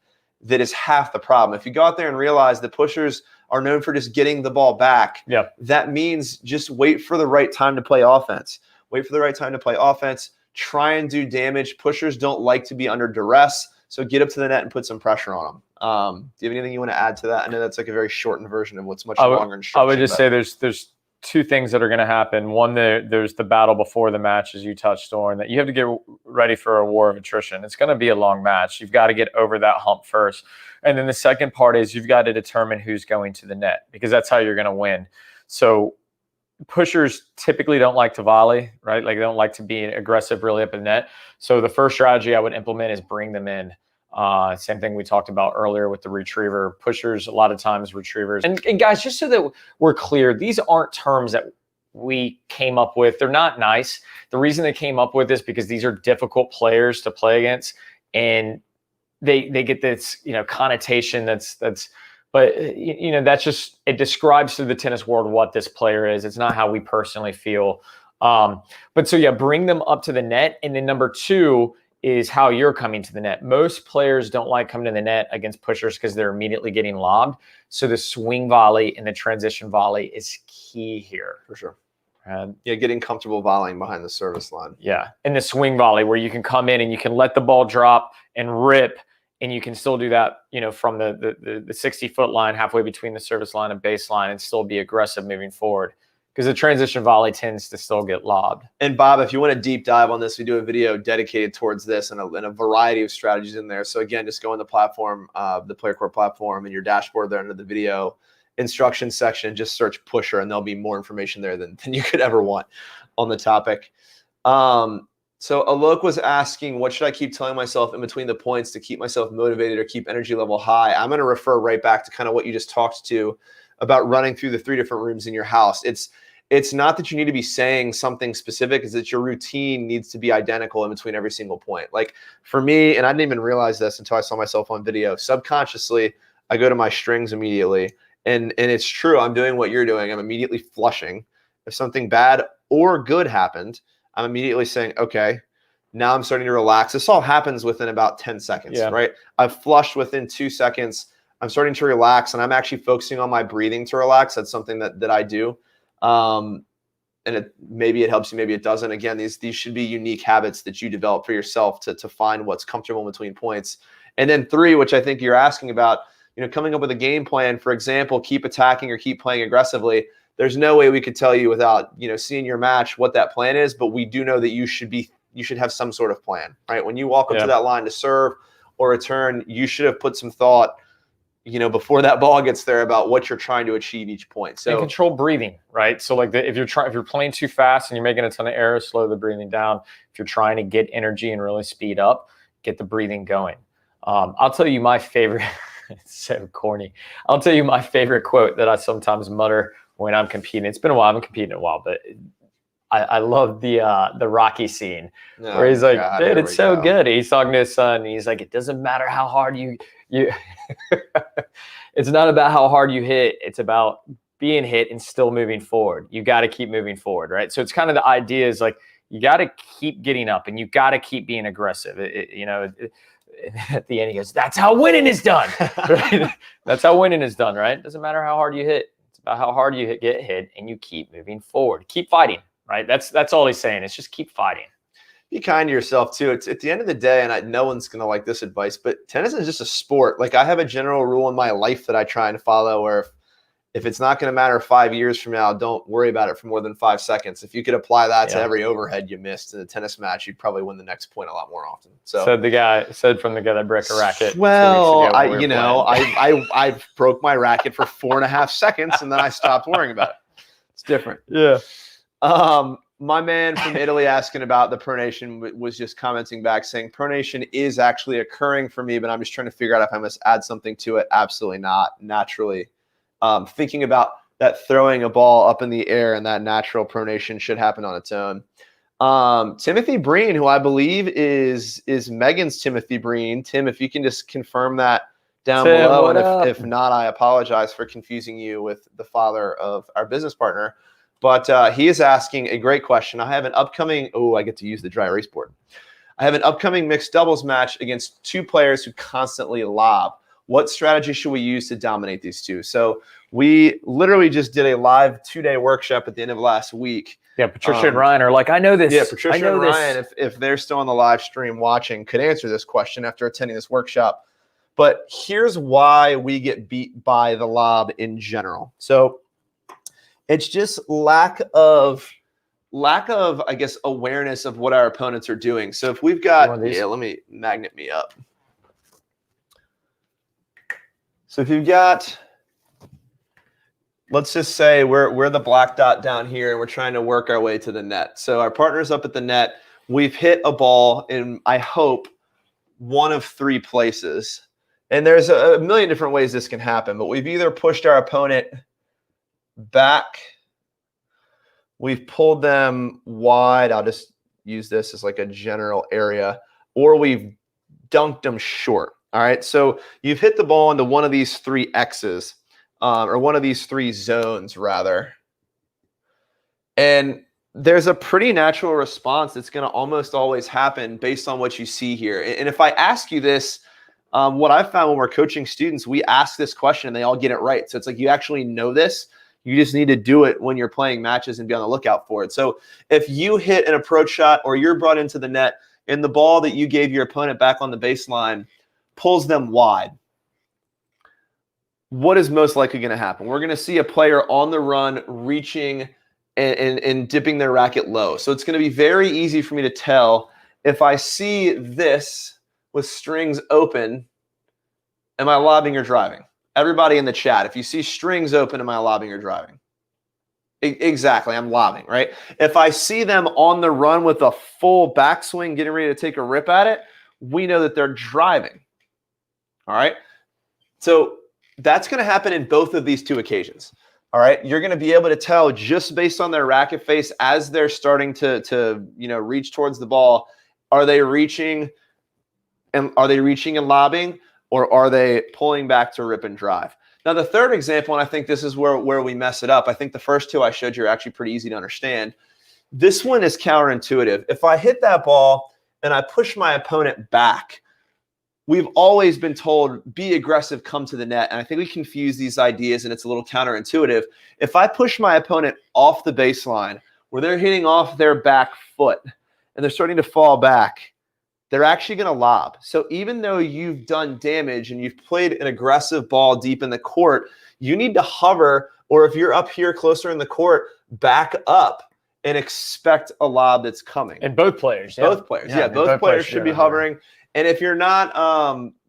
That is half the problem. If you go out there and realize that pushers are known for just getting the ball back, that means just wait for the right time to play offense. Wait for the right time to play offense. Try and do damage. Pushers don't like to be under duress, so get up to the net and put some pressure on them. Do you have anything you want to add to that? I know that's like a very shortened version of what's much longer instruction. I would just say there's two things that are going to happen. One, there's the battle before the match, as you touched on, that you have to get ready for a war of attrition. It's going to be a long match. You've got to get over that hump first. And then the second part is you've got to determine who's going to the net, because that's how you're going to win. So pushers typically don't like to volley, right? Like, they don't like to be aggressive really up in the net. So the first strategy I would implement is bring them in. Same thing we talked about earlier with the retriever. Pushers, a lot of times retrievers. And guys, just so that we're clear, these aren't terms that we came up with. They're not nice. The reason they came up with this because these are difficult players to play against, and they get this, connotation but that's just, it describes to the tennis world what this player is. It's not how we personally feel. But so yeah, bring them up to the net. And then number 2 is how you're coming to the net. Most players don't like coming to the net against pushers because they're immediately getting lobbed. So the swing volley and the transition volley is key here. For sure. Getting comfortable volleying behind the service line. Yeah, and the swing volley where you can come in and you can let the ball drop and rip, and you can still do that, from the 60-foot line, halfway between the service line and baseline, and still be aggressive moving forward. Because the transition volley tends to still get lobbed. And Bob, if you want a deep dive on this, we do a video dedicated towards this and a variety of strategies in there. So again, just go on the platform, the PlayYourCourt platform, and your dashboard there under the video instruction section, just search pusher, and there'll be more information there than you could ever want on the topic. So Alok was asking, what should I keep telling myself in between the points to keep myself motivated or keep energy level high? I'm going to refer right back to kind of what you just talked to about running through the 3 different rooms in your house. It's not that you need to be saying something specific, it's that your routine needs to be identical in between every single point. Like for me, and I didn't even realize this until I saw myself on video, subconsciously, I go to my strings immediately. And it's true, I'm doing what you're doing. I'm immediately flushing. If something bad or good happened, I'm immediately saying, okay, now I'm starting to relax. This all happens within about 10 seconds, right? I've flushed within 2 seconds. I'm starting to relax, and I'm actually focusing on my breathing to relax. That's something that I do. And maybe it helps you, maybe it doesn't. Again, these should be unique habits that you develop for yourself to find what's comfortable in between points. And then 3, which I think you're asking about, coming up with a game plan, for example, keep attacking or keep playing aggressively. There's no way we could tell you without, seeing your match what that plan is, but we do know that you should have some sort of plan, right? When you walk up to that line to serve or return, you should have put some thought, before that ball gets there about what you're trying to achieve each point. So and control breathing, right? So like if you're playing too fast and you're making a ton of errors, slow the breathing down. If you're trying to get energy and really speed up, get the breathing going. I'll tell you my favorite. It's so corny. I'll tell you my favorite quote that I sometimes mutter when I'm competing. It's been a while. I haven't competed in a while, but I love the Rocky scene where he's like, God, dude, it's so good. He's talking to his son, and he's like, it doesn't matter how hard you it's not about how hard you hit. It's about being hit and still moving forward. You got to keep moving forward, right? So it's kind of the idea is like, you got to keep getting up and you got to keep being aggressive. At the end, he goes, that's how winning is done. Right? That's how winning is done, right? Doesn't matter how hard you hit. It's about how hard you get hit and you keep moving forward. Keep fighting, right? That's all he's saying. It's just keep fighting. Be kind to yourself too. It's at the end of the day, and no one's going to like this advice, but tennis is just a sport. Like I have a general rule in my life that I try and follow where if it's not going to matter 5 years from now, don't worry about it for more than 5 seconds. If you could apply that to every overhead you missed in a tennis match, you'd probably win the next point a lot more often. So said the guy that broke a racket. Well, I broke my racket for 4.5 seconds and then I stopped worrying about it. It's different. Yeah. My man from Italy asking about the pronation was just commenting back saying pronation is actually occurring for me, but I'm just trying to figure out if I must add something to it. Absolutely not. Naturally. Thinking about that throwing a ball up in the air and that natural pronation should happen on its own. Timothy Breen, who I believe is Megan's Timothy Breen. Tim, if you can just confirm that down below. And if not, I apologize for confusing you with the father of our business partner. But he is asking a great question. I have an upcoming, I get to use the dry erase board. I have an upcoming mixed doubles match against 2 players who constantly lob. What strategy should we use to dominate these 2? So we literally just did a live 2-day workshop at the end of last week. Yeah, Patricia and Ryan are like, I know this. Yeah, Patricia and Ryan, if they're still on the live stream watching, could answer this question after attending this workshop. But here's why we get beat by the lob in general. So it's just lack of, I guess, awareness of what our opponents are doing. So if we've got, let me magnet me up. So if you've got, let's just say we're the black dot down here and we're trying to work our way to the net. So our partner's up at the net. We've hit a ball in, I hope, one of 3 places. And there's a million different ways this can happen, but we've either pushed our opponent back, we've pulled them wide. I'll just use this as like a general area, or we've dunked them short. All right, so you've hit the ball into one of these three X's, or one of these three zones, rather. And there's a pretty natural response that's going to almost always happen based on what you see here. And if I ask you this, what I've found when we're coaching students, we ask this question and they all get it right. So it's like you actually know this. You just need to do it when you're playing matches and be on the lookout for it. So if you hit an approach shot or you're brought into the net and the ball that you gave your opponent back on the baseline pulls them wide, what is most likely going to happen? We're going to see a player on the run reaching and dipping their racket low. So it's going to be very easy for me to tell if I see this with strings open, am I lobbing or driving? Everybody in the chat, if you see strings open, am I lobbing or driving? Exactly, I'm lobbing, right? If I see them on the run with a full backswing, getting ready to take a rip at it, we know that they're driving. All right? So that's going to happen in both of these two occasions. All right, you're going to be able to tell just based on their racket face as they're starting to reach towards the ball. Are they reaching and lobbing, or are they pulling back to rip and drive? Now the third example, and I think this is where we mess it up. I think the first two I showed you are actually pretty easy to understand. This one is counterintuitive. If I hit that ball and I push my opponent back, we've always been told, be aggressive, come to the net. And I think we confuse these ideas and it's a little counterintuitive. If I push my opponent off the baseline where they're hitting off their back foot and they're starting to fall back, they're actually going to lob. So even though you've done damage and you've played an aggressive ball deep in the court, you need to hover, or if you're up here closer in the court, back up and expect a lob that's coming. And both players. Both players. Yeah, both players should be hovering. And if you're not,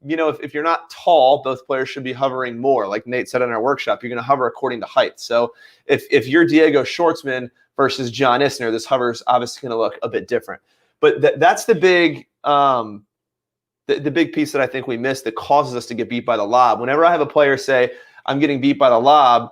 if you're not tall, both players should be hovering more. Like Nate said in our workshop, you're going to hover according to height. So if you're Diego Schwartzman versus John Isner, this hover is obviously going to look a bit different. But that's the big piece that I think we miss that causes us to get beat by the lob. Whenever I have a player say, I'm getting beat by the lob,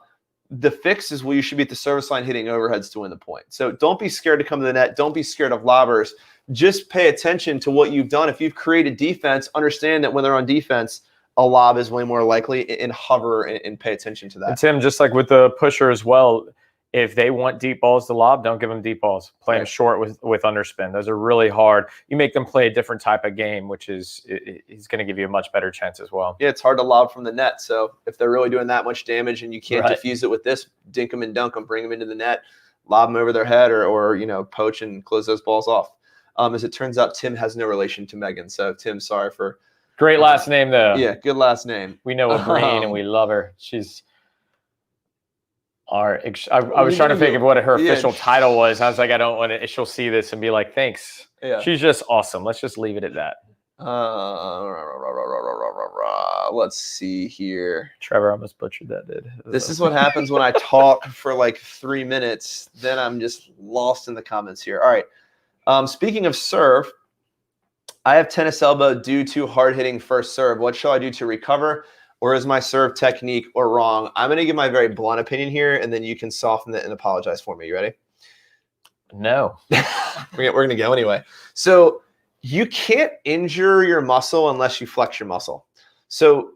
the fix is, well, you should be at the service line hitting overheads to win the point. So don't be scared to come to the net. Don't be scared of lobbers. Just pay attention to what you've done. If you've created defense, understand that when they're on defense, a lob is way more likely, and hover and pay attention to that. And Tim, just like with the pusher as well, if they want deep balls to lob, don't give them deep balls. Play them short with underspin. Those are really hard. You make them play a different type of game, which is going to give you a much better chance as well. Yeah, it's hard to lob from the net. So if they're really doing that much damage and you can't diffuse it with this, dink them and dunk them, bring them into the net, lob them over their head, or poach and close those balls off. As it turns out, Tim has no relation to Megan. So Tim, sorry for great last name though. Yeah, good last name. We know a Green and we love her. She's I was trying to think of what her official title was. I was like, I don't want to. She'll see this and be like, thanks. Yeah. She's just awesome. Let's just leave it at that. Let's see here. Trevor almost butchered that, dude. This is what happens when I talk for like 3 minutes. Then I'm just lost in the comments here. All right. Speaking of serve, I have tennis elbow due to hard-hitting first serve. What shall I do to recover? Or is my serve technique or wrong? I'm going to give my very blunt opinion here, and then you can soften it and apologize for me. You ready? No. We're going to go anyway. So you can't injure your muscle unless you flex your muscle. So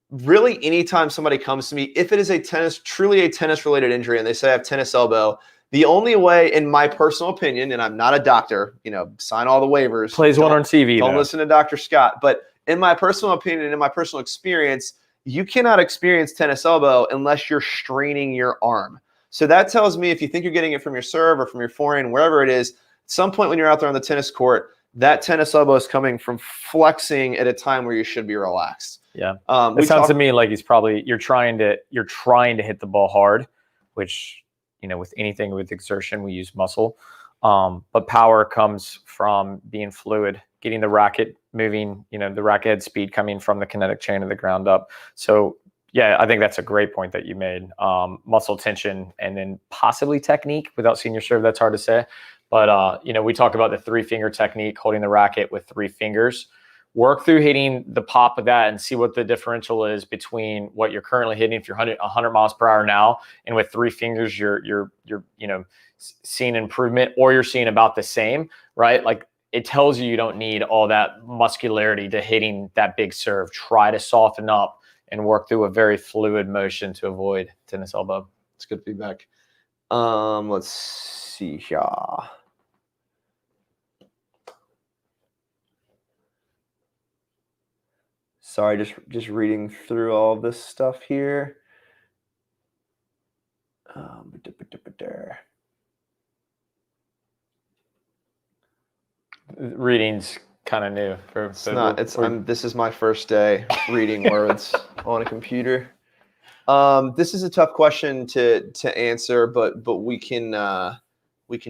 really anytime somebody comes to me, if it is truly a tennis-related injury, and they say I have tennis elbow, the only way, in my personal opinion, and I'm not a doctor, sign all the waivers. Plays one on TV. Don't listen to Dr. Scott. But in my personal opinion and in my personal experience, you cannot experience tennis elbow unless you're straining your arm. So that tells me if you think you're getting it from your serve or from your forehand, wherever it is, at some point when you're out there on the tennis court, that tennis elbow is coming from flexing at a time where you should be relaxed. Yeah. It sounds to me like you're trying to hit the ball hard, which, with anything with exertion, we use muscle. But power comes from being fluid, getting the racket moving, the racket head speed coming from the kinetic chain of the ground up. So yeah, I think that's a great point that you made. Muscle tension and then possibly technique. Without seeing your serve, that's hard to say. But, we talk about the 3-finger technique, holding the racket with 3 fingers. Work through hitting the pop of that and see what the differential is between what you're currently hitting. If you're 100 miles per hour now, and with 3 fingers, you're seeing improvement, or you're seeing about the same, right? Like it tells you don't need all that muscularity to hitting that big serve. Try to soften up and work through a very fluid motion to avoid tennis elbow. It's good feedback. Let's see here. Sorry, just reading through all of this stuff here. Reading's kind of new for it's not. This is my first day reading words on a computer. This is a tough question to answer, but we can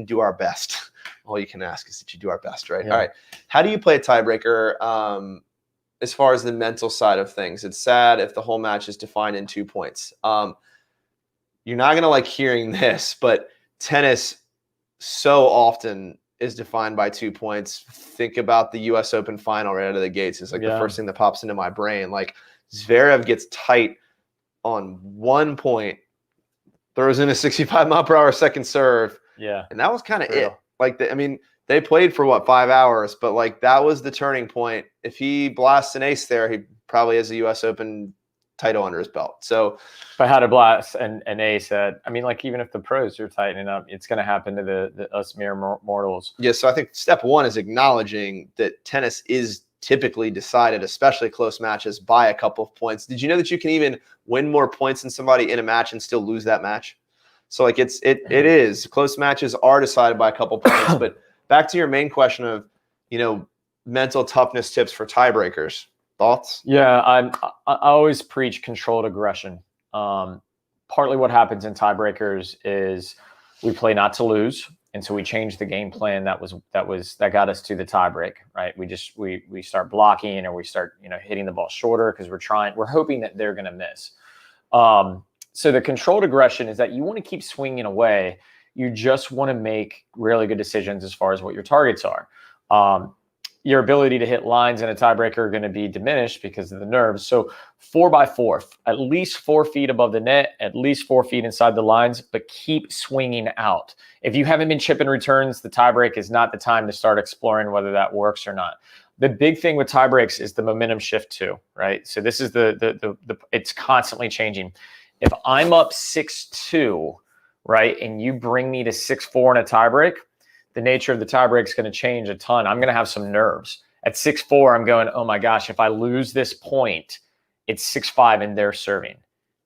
do our best. All you can ask is that you do our best, right? Yeah. All right. How do you play a tiebreaker? As far as the mental side of things, it's sad if the whole match is defined in 2 points. You're not gonna like hearing this, but tennis so often is defined by 2 points. Think about the U.S. Open final right out of the gates. It's like the first thing that pops into my brain. Like Zverev gets tight on 1 point, throws in a 65-mile-per-hour second serve. Yeah. And that was kind of it. Like, they played for, what, 5 hours, but, like, that was the turning point. If he blasts an ace there, he probably has a U.S. Open title under his belt. So if I had a blast and an ace like even if the pros are tightening up, it's going to happen to the us mere mortals. Yeah, so I think step one is acknowledging that tennis is typically decided, especially close matches, by a couple of points. Did you know that you can even win more points than somebody in a match and still lose that match? So like it is. Close matches are decided by a couple points. But back to your main question of, mental toughness tips for tiebreakers. Thoughts? Yeah, I always preach controlled aggression. Partly what happens in tiebreakers is we play not to lose, and so we change the game plan that got us to the tiebreak, right? We start blocking, or we start hitting the ball shorter because we're hoping that they're going to miss. So the controlled aggression is that you want to keep swinging away. You just want to make really good decisions as far as what your targets are. Your ability to hit lines in a tiebreaker are going to be diminished because of the nerves. So 4x4, at least 4 feet above the net, at least 4 feet inside the lines, but keep swinging out. If you haven't been chipping returns, the tiebreak is not the time to start exploring whether that works or not. The big thing with tiebreaks is the momentum shift too, right? So this is it's constantly changing. If I'm up 6-2, right, and you bring me to 6-4 in a tiebreak, the nature of the tiebreak is going to change a ton. I'm going to have some nerves. At 6-4, I'm going, oh my gosh, if I lose this point, it's 6-5 and they're serving.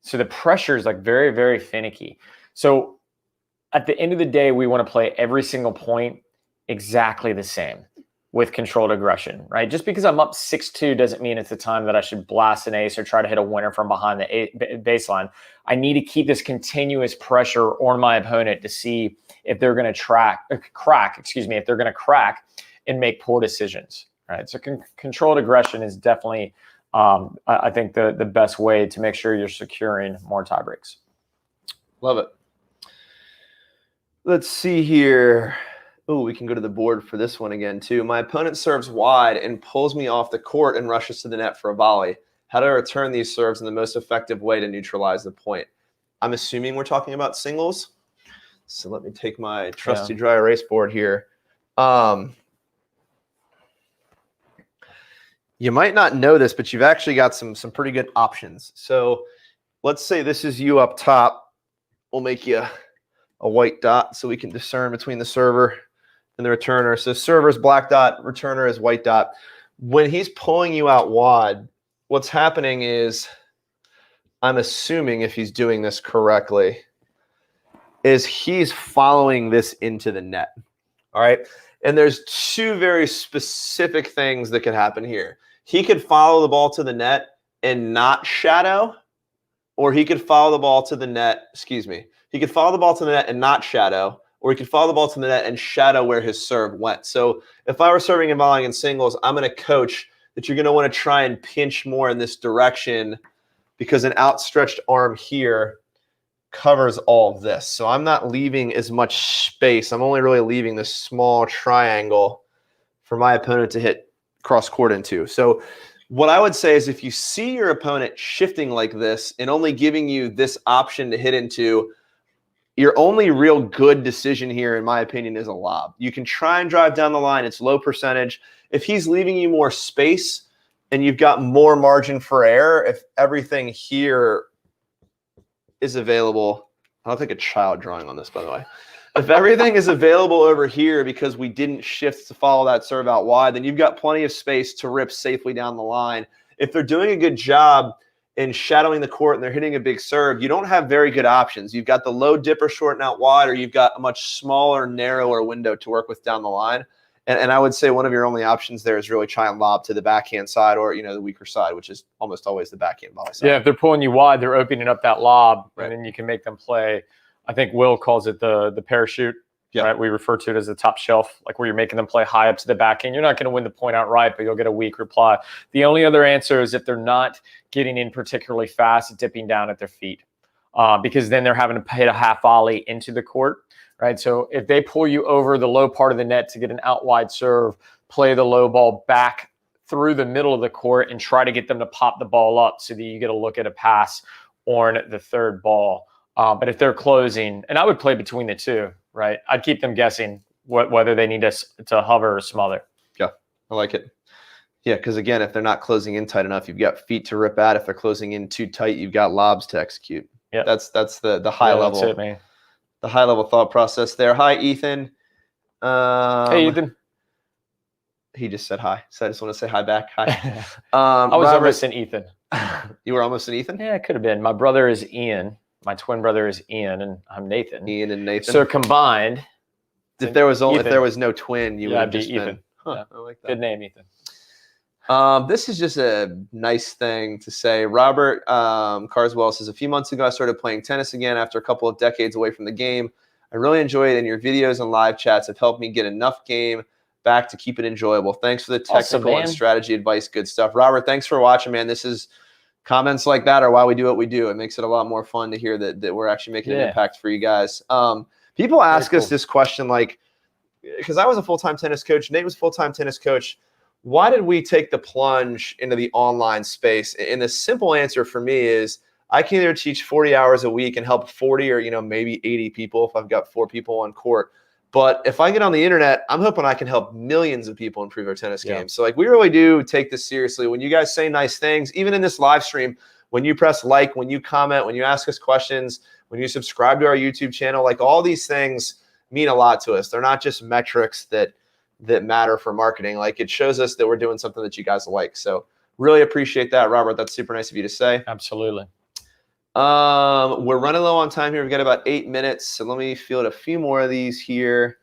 So the pressure is like very, very finicky. So at the end of the day, we want to play every single point exactly the same with controlled aggression, right? Just because I'm up 6-2 doesn't mean it's the time that I should blast an ace or try to hit a winner from behind the baseline. I need to keep this continuous pressure on my opponent to see if they're going to if they're going to crack and make poor decisions, right? So controlled aggression is definitely, I think, the best way to make sure you're securing more tiebreaks. Love it. Let's see here. Oh, we can go to the board for this one again, too. My opponent serves wide and pulls me off the court and rushes to the net for a volley. How do I return these serves in the most effective way to neutralize the point? I'm assuming we're talking about singles. So let me take my trusty dry erase board here. You might not know this, but you've actually got some pretty good options. So let's say this is you up top. We'll make you a white dot so we can discern between the server and the returner. So server's black dot, returner is white dot. When he's pulling you out wide, what's happening is, I'm assuming if he's doing this correctly, is he's following this into the net. All right. And there's two very specific things that could happen here. He could follow the ball to the net and not shadow, or he could follow the ball to the net. He could follow the ball to the net and not shadow, or he could follow the ball to the net and shadow where his serve went. So if I were serving and volleying in singles, I'm going to coach that you're going to want to try and pinch more in this direction, because an outstretched arm here covers all of this. So I'm not leaving as much space. I'm only really leaving this small triangle for my opponent to hit cross court into. So what I would say is, if you see your opponent shifting like this and only giving you this option to hit into, your only real good decision here, in my opinion, is a lob. You can try and drive down the line. It's low percentage. If he's leaving you more space and you've got more margin for error, if everything here is available, I'll take a child drawing on this, by the way. If everything is available over here because we didn't shift to follow that serve out wide, then you've got plenty of space to rip safely down the line. If they're doing a good job in shadowing the court and they're hitting a big serve, you don't have very good options. You've got the low dipper short and out wide, or you've got a much smaller, narrower window to work with down the line. And I would say one of your only options there is really try and lob to the backhand side, or the weaker side, which is almost always the backhand volley side. Yeah, if they're pulling you wide, they're opening up that lob, right, and then you can make them play. I think Will calls it the parachute. Yeah. Right? We refer to it as the top shelf, like where you're making them play high up to the backhand. You're not going to win the point outright, but you'll get a weak reply. The only other answer is if they're not getting in particularly fast, dipping down at their feet, because then they're having to hit a half volley into the court. Right. So if they pull you over the low part of the net to get an out wide serve, play the low ball back through the middle of the court and try to get them to pop the ball up so that you get a look at a pass on the third ball. But if they're closing, and I would play between the two, right? I'd keep them guessing whether they need to hover or smother. Yeah, I like it. Yeah, because again, if they're not closing in tight enough, you've got feet to rip at. If they're closing in too tight, you've got lobs to execute. Yeah, that's the high level. That's it, man. The high level thought process there. Hi, Ethan. Hey, Ethan. He just said hi. So I just want to say hi back. Hi. I was almost an Ethan. You were almost an Ethan? Yeah, it could have been. My brother is Ian. My twin brother is Ian, and I'm Nathan. Ian and Nathan. So combined, if there was no twin, you would have just Ethan. been. Huh, Yeah. I like that. Good name, Ethan. This is just a nice thing to say. Robert Carswell says, a few months ago, I started playing tennis again after a couple of decades away from the game. I really enjoy it, and your videos and live chats have helped me get enough game back to keep it enjoyable. Thanks for the technical and strategy advice. Good stuff. Robert, thanks for watching, man. This is comments like that are why we do what we do. It makes it a lot more fun to hear that we're actually making an impact for you guys. People ask us this question, like, because I was a full-time tennis coach, Nate was a full-time tennis coach. Why did we take the plunge into the online space? And the simple answer for me is I can either teach 40 hours a week and help 40 or maybe 80 people if I've got 4 people on court. But if I get on the internet, I'm hoping I can help millions of people improve their tennis games. So like we really do take this seriously. When you guys say nice things, even in this live stream, when you press like, when you comment, when you ask us questions, when you subscribe to our YouTube channel, like all these things mean a lot to us. They're not just metrics that matter for marketing. Like it shows us that we're doing something that you guys like. So really appreciate that, Robert. That's super nice of you to say. Absolutely. We're running low on time here. We've got about 8 minutes. So let me field a few more of these here.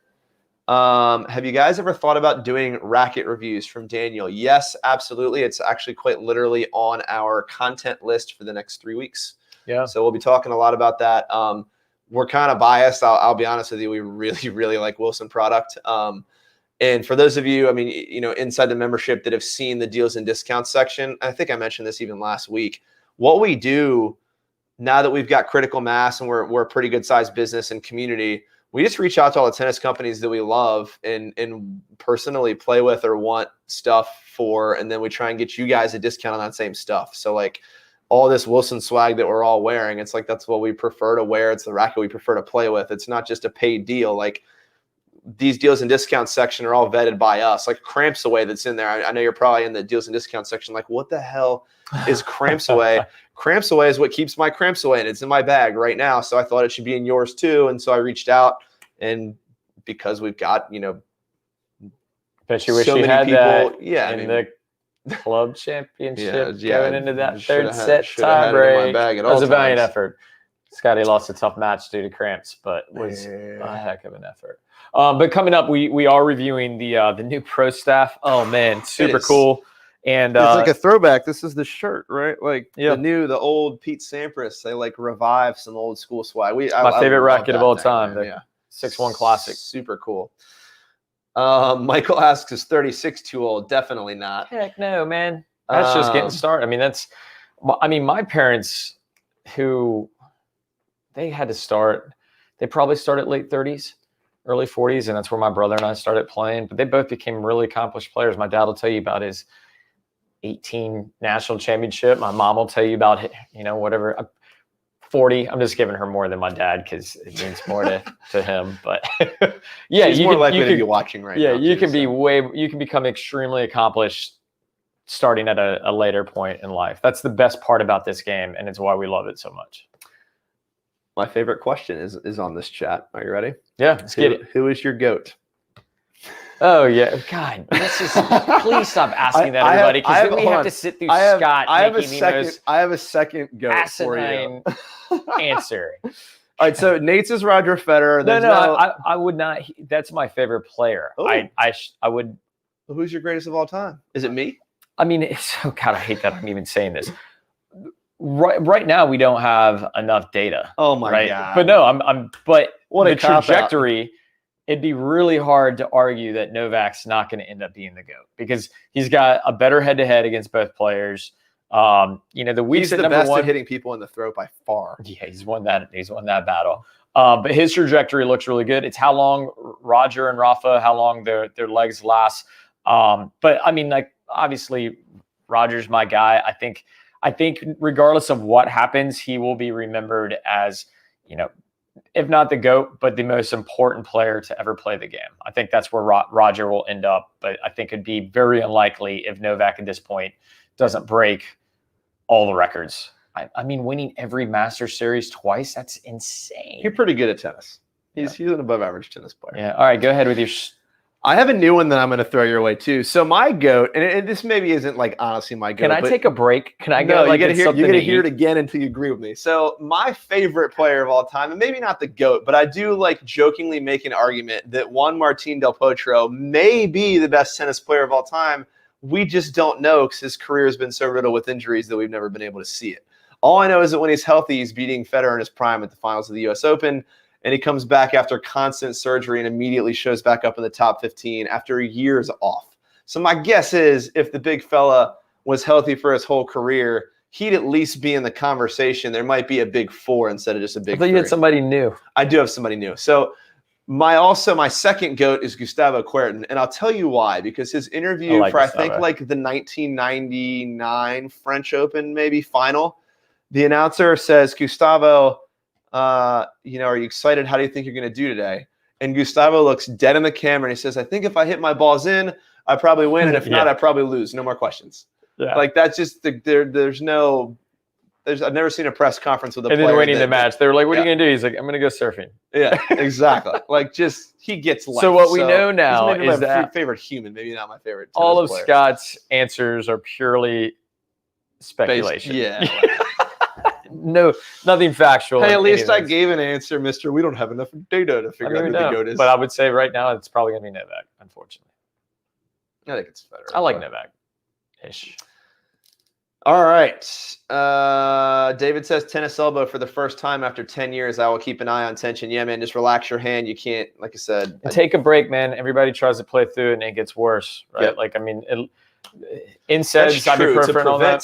Have you guys ever thought about doing racket reviews from Daniel? Yes, absolutely. It's actually quite literally on our content list for the next 3 weeks. Yeah. So we'll be talking a lot about that. We're kind of biased. I'll be honest with you. We really, really like Wilson product. And for those of you, I mean, inside the membership that have seen the deals and discounts section, I think I mentioned this even last week. What we do now that we've got critical mass and we're a pretty good sized business and community, we just reach out to all the tennis companies that we love and personally play with or want stuff for, and then we try and get you guys a discount on that same stuff. So like all this Wilson swag that we're all wearing, it's like that's what we prefer to wear. It's the racket we prefer to play with. It's not just a paid deal. Like these deals and discounts section are all vetted by us. Like Cramps Away that's in there. I know you're probably in the deals and discounts section. Like, what the hell is Cramps Away? Cramps Away is what keeps my cramps away, and it's in my bag right now. So I thought it should be in yours too. And so I reached out, and because we've got, bet you wish so you many had people, that in the club championship yeah, going into that third set tie break. It was a valiant effort. Scotty lost a tough match due to cramps, but was a heck of an effort. But coming up, we are reviewing the new pro staff. Oh man, super cool. And it's like a throwback. This is the shirt, right? Like yeah. the old Pete Sampras. They like revive some old school swag. My favorite racket of all time. The 6-1 Classic. Super cool. Michael asks, is 36 too old? Definitely not. Heck no, man. That's just getting started. I mean, my parents, who they had to start, they probably started late 30s, early 40s, and that's where my brother and I started playing. But they both became really accomplished players. My dad will tell you about his 18 national championship. My mom will tell you about, whatever, 40. I'm just giving her more than my dad because it means more to him. But yeah, He's more likely to be watching right now. Yeah, you can become extremely accomplished starting at a later point in life. That's the best part about this game, and it's why we love it so much. My favorite question is on this chat. Are you ready? Yeah, let's get it. Who is your GOAT? Oh yeah, God! Please stop asking that, everybody, because then we have to sit through Scott making the most I have a second GOAT for asinine answer. All right, so Nate's is Roger Federer. I would not. That's my favorite player. Ooh. I would. Who's your greatest of all time? Is it me? I mean, God, I hate that I'm even saying this. Right now, we don't have enough data. Oh my God! But no, but what the a trajectory. It'd be really hard to argue that Novak's not going to end up being the GOAT because he's got a better head-to-head against both players. The weeks he's at the best #1 at hitting people in the throat by far. Yeah, he's won that battle. But his trajectory looks really good. It's how long Roger and Rafa, how long their legs last. But I mean, like, obviously Roger's my guy. I think regardless of what happens, he will be remembered as, if not the GOAT, but the most important player to ever play the game. I think that's where Roger will end up. But I think it'd be very unlikely if Novak at this point doesn't break all the records. I mean, winning every Masters Series twice, that's insane. You're pretty good at tennis. He's an above average tennis player. Yeah. All right, go ahead with your... I have a new one that I'm going to throw your way too. So my GOAT, and this maybe isn't like honestly my GOAT. Can I take a break? Can I go? No, you got to hear it again until you agree with me. So my favorite player of all time, and maybe not the GOAT, but I do like jokingly make an argument that Juan Martín del Potro may be the best tennis player of all time. We just don't know because his career has been so riddled with injuries that we've never been able to see it. All I know is that when he's healthy, he's beating Federer in his prime at the finals of the U.S. Open. And he comes back after constant surgery and immediately shows back up in the top 15 after years off. So my guess is if the big fella was healthy for his whole career, he'd at least be in the conversation. There might be a big four instead of just a big three. You had somebody new. I do have somebody new. So my second GOAT is Gustavo Kuerten. And I'll tell you why. Because his interview for, I think, like the 1999 French Open maybe final, the announcer says, Gustavo, are you excited? How do you think you're going to do today? And Gustavo looks dead in the camera and he says, I think if I hit my balls in, I probably win. And if not, I probably lose. No more questions. Yeah. Like that's just I've never seen a press conference with a player. And then winning the match, they were like, what are you going to do? He's like, I'm going to go surfing. Yeah, exactly. Like he gets life. So what we know now is that my favorite human, maybe not my favorite. All of player. Scott's answers are purely speculation. Yeah. No, nothing factual. Hey, at least I gave an answer, Mister. We don't have enough data to figure out who the GOAT is. But I would say right now it's probably going to be Novak, unfortunately. I think it's Federer. I like Novak-ish. All right. David says tennis elbow for the first time after 10 years. I will keep an eye on tension. Yeah, man, just relax your hand. You can't, like I said. Take a break, man. Everybody tries to play through it and it gets worse, right? Yep. Like, I mean, NSAIDs, ibuprofen, all that.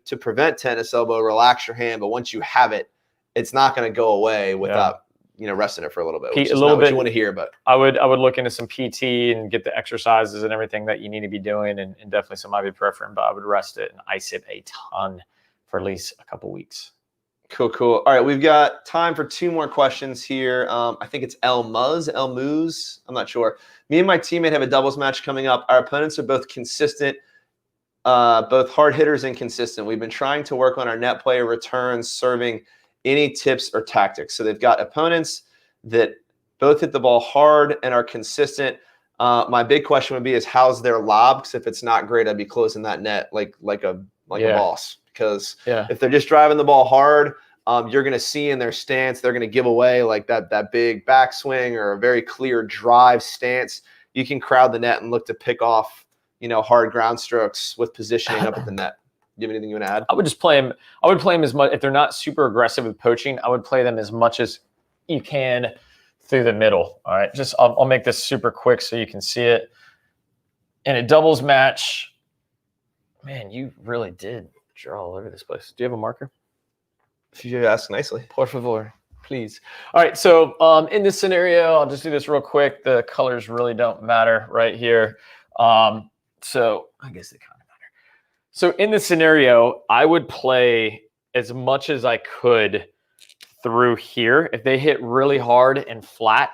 To prevent tennis elbow, relax your hand. But once you have it, it's not going to go away without resting it for a little bit. Which is not what you want to hear, but I would look into some PT and get the exercises and everything that you need to be doing, and definitely some ibuprofen. But I would rest it and ice it a ton for at least a couple weeks. Cool. All right, we've got time for 2 more questions here. I think it's El Muz. I'm not sure. Me and my teammate have a doubles match coming up. Our opponents are both consistent, both hard hitters and consistent. We've been trying to work on our net play, returns, serving, any tips or tactics. So they've got opponents that both hit the ball hard and are consistent. My big question would be is how's their lob? Because if it's not great, I'd be closing that net like a boss. Because if they're just driving the ball hard, you're going to see in their stance, they're going to give away like that big backswing or a very clear drive stance. You can crowd the net and look to pick off, hard ground strokes with positioning up at the net. Do you have anything you want to add? I would just play them. I would play them as much. If they're not super aggressive with poaching, I would play them as much as you can through the middle. All right. I'll make this super quick so you can see it. In a doubles match, man, you really did draw all over this place. Do you have a marker? If you ask nicely. Por favor, please. All right. So in this scenario, I'll just do this real quick. The colors really don't matter right here. So I guess they kind of matter. So in this scenario, I would play as much as I could through here. If they hit really hard and flat,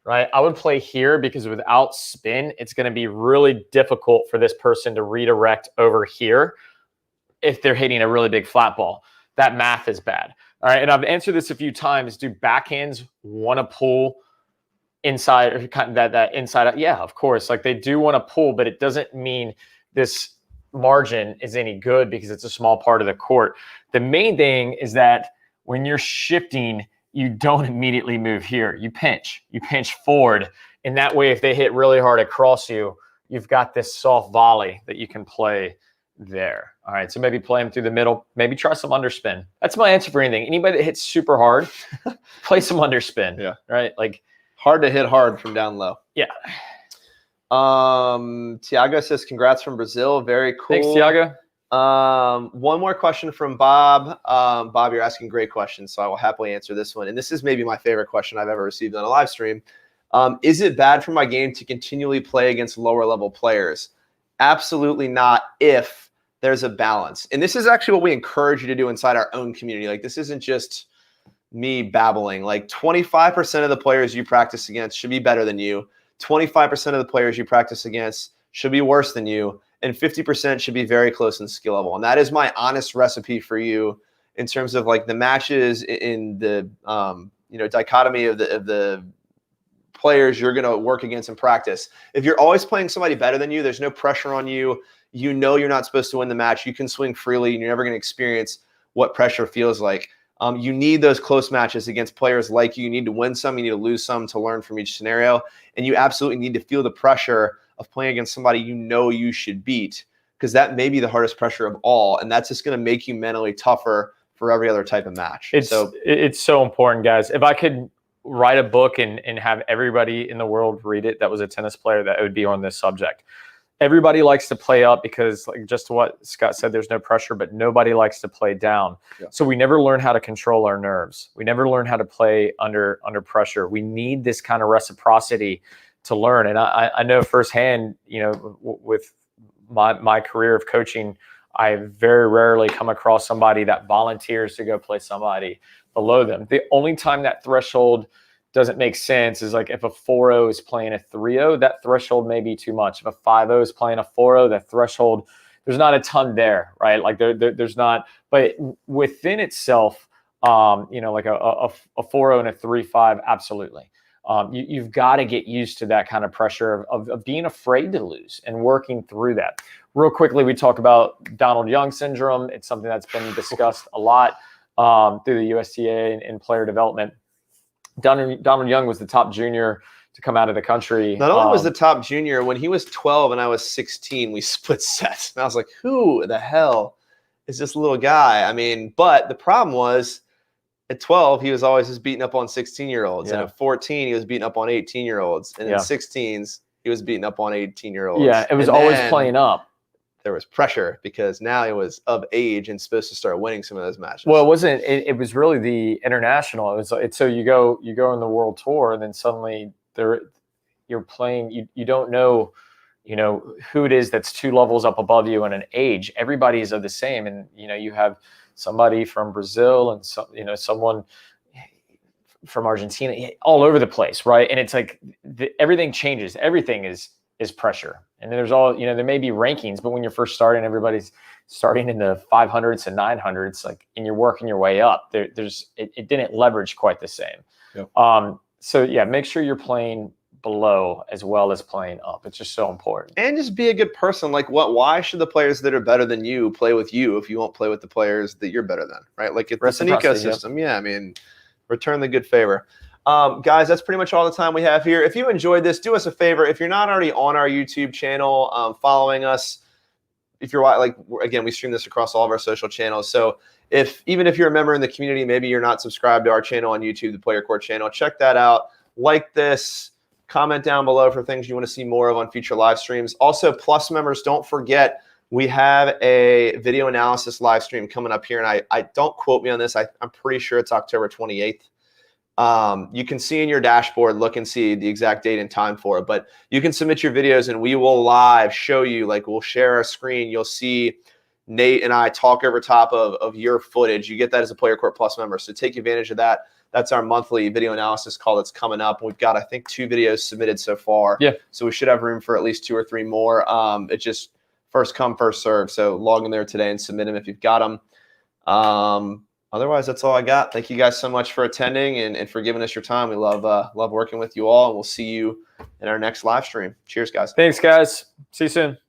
right, I would play here, because without spin, it's going to be really difficult for this person to redirect over here if they're hitting a really big flat ball. That math is bad. All right, and I've answered this a few times. Do backhands want to pull inside, or kind of that inside out? Yeah, of course. Like, they do want to pull, but it doesn't mean this margin is any good because it's a small part of the court. The main thing is that when you're shifting, you don't immediately move here. You pinch forward. And that way, if they hit really hard across you, you've got this soft volley that you can play there. All right, so maybe play them through the middle. Maybe try some underspin. That's my answer for anything. Anybody that hits super hard, play some underspin. Yeah. Right? Like, hard to hit hard from down low. Yeah. Tiago says, congrats from Brazil. Very cool. Thanks, Tiago. One more question from Bob. Bob, you're asking great questions, so I will happily answer this one. And this is maybe my favorite question I've ever received on a live stream. Is it bad for my game to continually play against lower level players? Absolutely not, if there's a balance. And this is actually what we encourage you to do inside our own community. Like, this isn't just me babbling. Like, 25% of the players you practice against should be better than you. 25% of the players you practice against should be worse than you. And 50% should be very close in skill level. And that is my honest recipe for you in terms of like the matches in the dichotomy of the players you're going to work against in practice. If you're always playing somebody better than you, there's no pressure on you. You know you're not supposed to win the match. You can swing freely, and you're never going to experience what pressure feels like. You need those close matches against players like you. You need to win some, you need to lose some to learn from each scenario. And you absolutely need to feel the pressure of playing against somebody you know you should beat, because that may be the hardest pressure of all. And that's just going to make you mentally tougher for every other type of match. It's so important, guys. If I could write a book and have everybody in the world read it that was a tennis player, that it would be on this subject. Everybody likes to play up because, like just what Scott said, there's no pressure, but nobody likes to play down. Yeah. So we never learn how to control our nerves. We never learn how to play under pressure. We need this kind of reciprocity to learn. And I know firsthand, with my career of coaching, I very rarely come across somebody that volunteers to go play somebody below them. The only time that threshold doesn't make sense is like if a 4-0 is playing a 3-0, that threshold may be too much. If a 5-0 is playing a 4-0, that threshold, there's not a ton there, right? Like there's not, but within itself, like a 4-0 and a 3-5, absolutely. You've got to get used to that kind of pressure of being afraid to lose and working through that. Real quickly, we talk about Donald Young syndrome. It's something that's been discussed a lot through the USTA and player development. Donald Young was the top junior to come out of the country. Not only was the top junior, when he was 12 and I was 16, we split sets. And I was like, who the hell is this little guy? I mean, but the problem was at 12, he was always just beating up on 16-year-olds. Yeah. And at 14, he was beating up on 18-year-olds. And in 16s, he was beating up on 18-year-olds. Yeah, it was always playing up. There was pressure because now he was of age and supposed to start winning some of those matches. Well, it wasn't. It was really the international. It's so you go on the world tour, and then suddenly you're playing. You don't know, who it is that's 2 levels up above you in an age. Everybody is of the same, and you have somebody from Brazil and someone from Argentina, all over the place, right? And it's like everything changes. Everything is pressure. And then there's there may be rankings, but when you're first starting, everybody's starting in the 500s and 900s, and you're working your way up. It didn't leverage quite the same. Yep. So yeah, make sure you're playing below as well as playing up. It's just so important. And just be a good person. Like why should the players that are better than you play with you if you won't play with the players that you're better than, right? Like it's an ecosystem. Yep. Yeah, I mean, return the good favor. Guys, that's pretty much all the time we have here. If you enjoyed this, do us a favor. If you're not already on our YouTube channel, following us, if you're again, we stream this across all of our social channels. So even if you're a member in the community, maybe you're not subscribed to our channel on YouTube, the Play Your Court channel, check that out. Like this, comment down below for things you want to see more of on future live streams. Also, Plus members, don't forget, we have a video analysis live stream coming up here. And I don't quote me on this. I'm pretty sure it's October 28th. You can see in your dashboard, look and see the exact date and time for it, but you can submit your videos and we will live show you, we'll share our screen. You'll see Nate and I talk over top of your footage. You get that as a PlayYourCourt Plus member. So take advantage of that. That's our monthly video analysis call that's coming up. We've got, I think, 2 videos submitted so far. Yeah. So we should have room for at least 2 or 3 more. It's just first come, first serve. So log in there today and submit them if you've got them. Otherwise, that's all I got. Thank you guys so much for attending and for giving us your time. We love working with you all, and we'll see you in our next live stream. Cheers, guys. Thanks, guys. See you soon.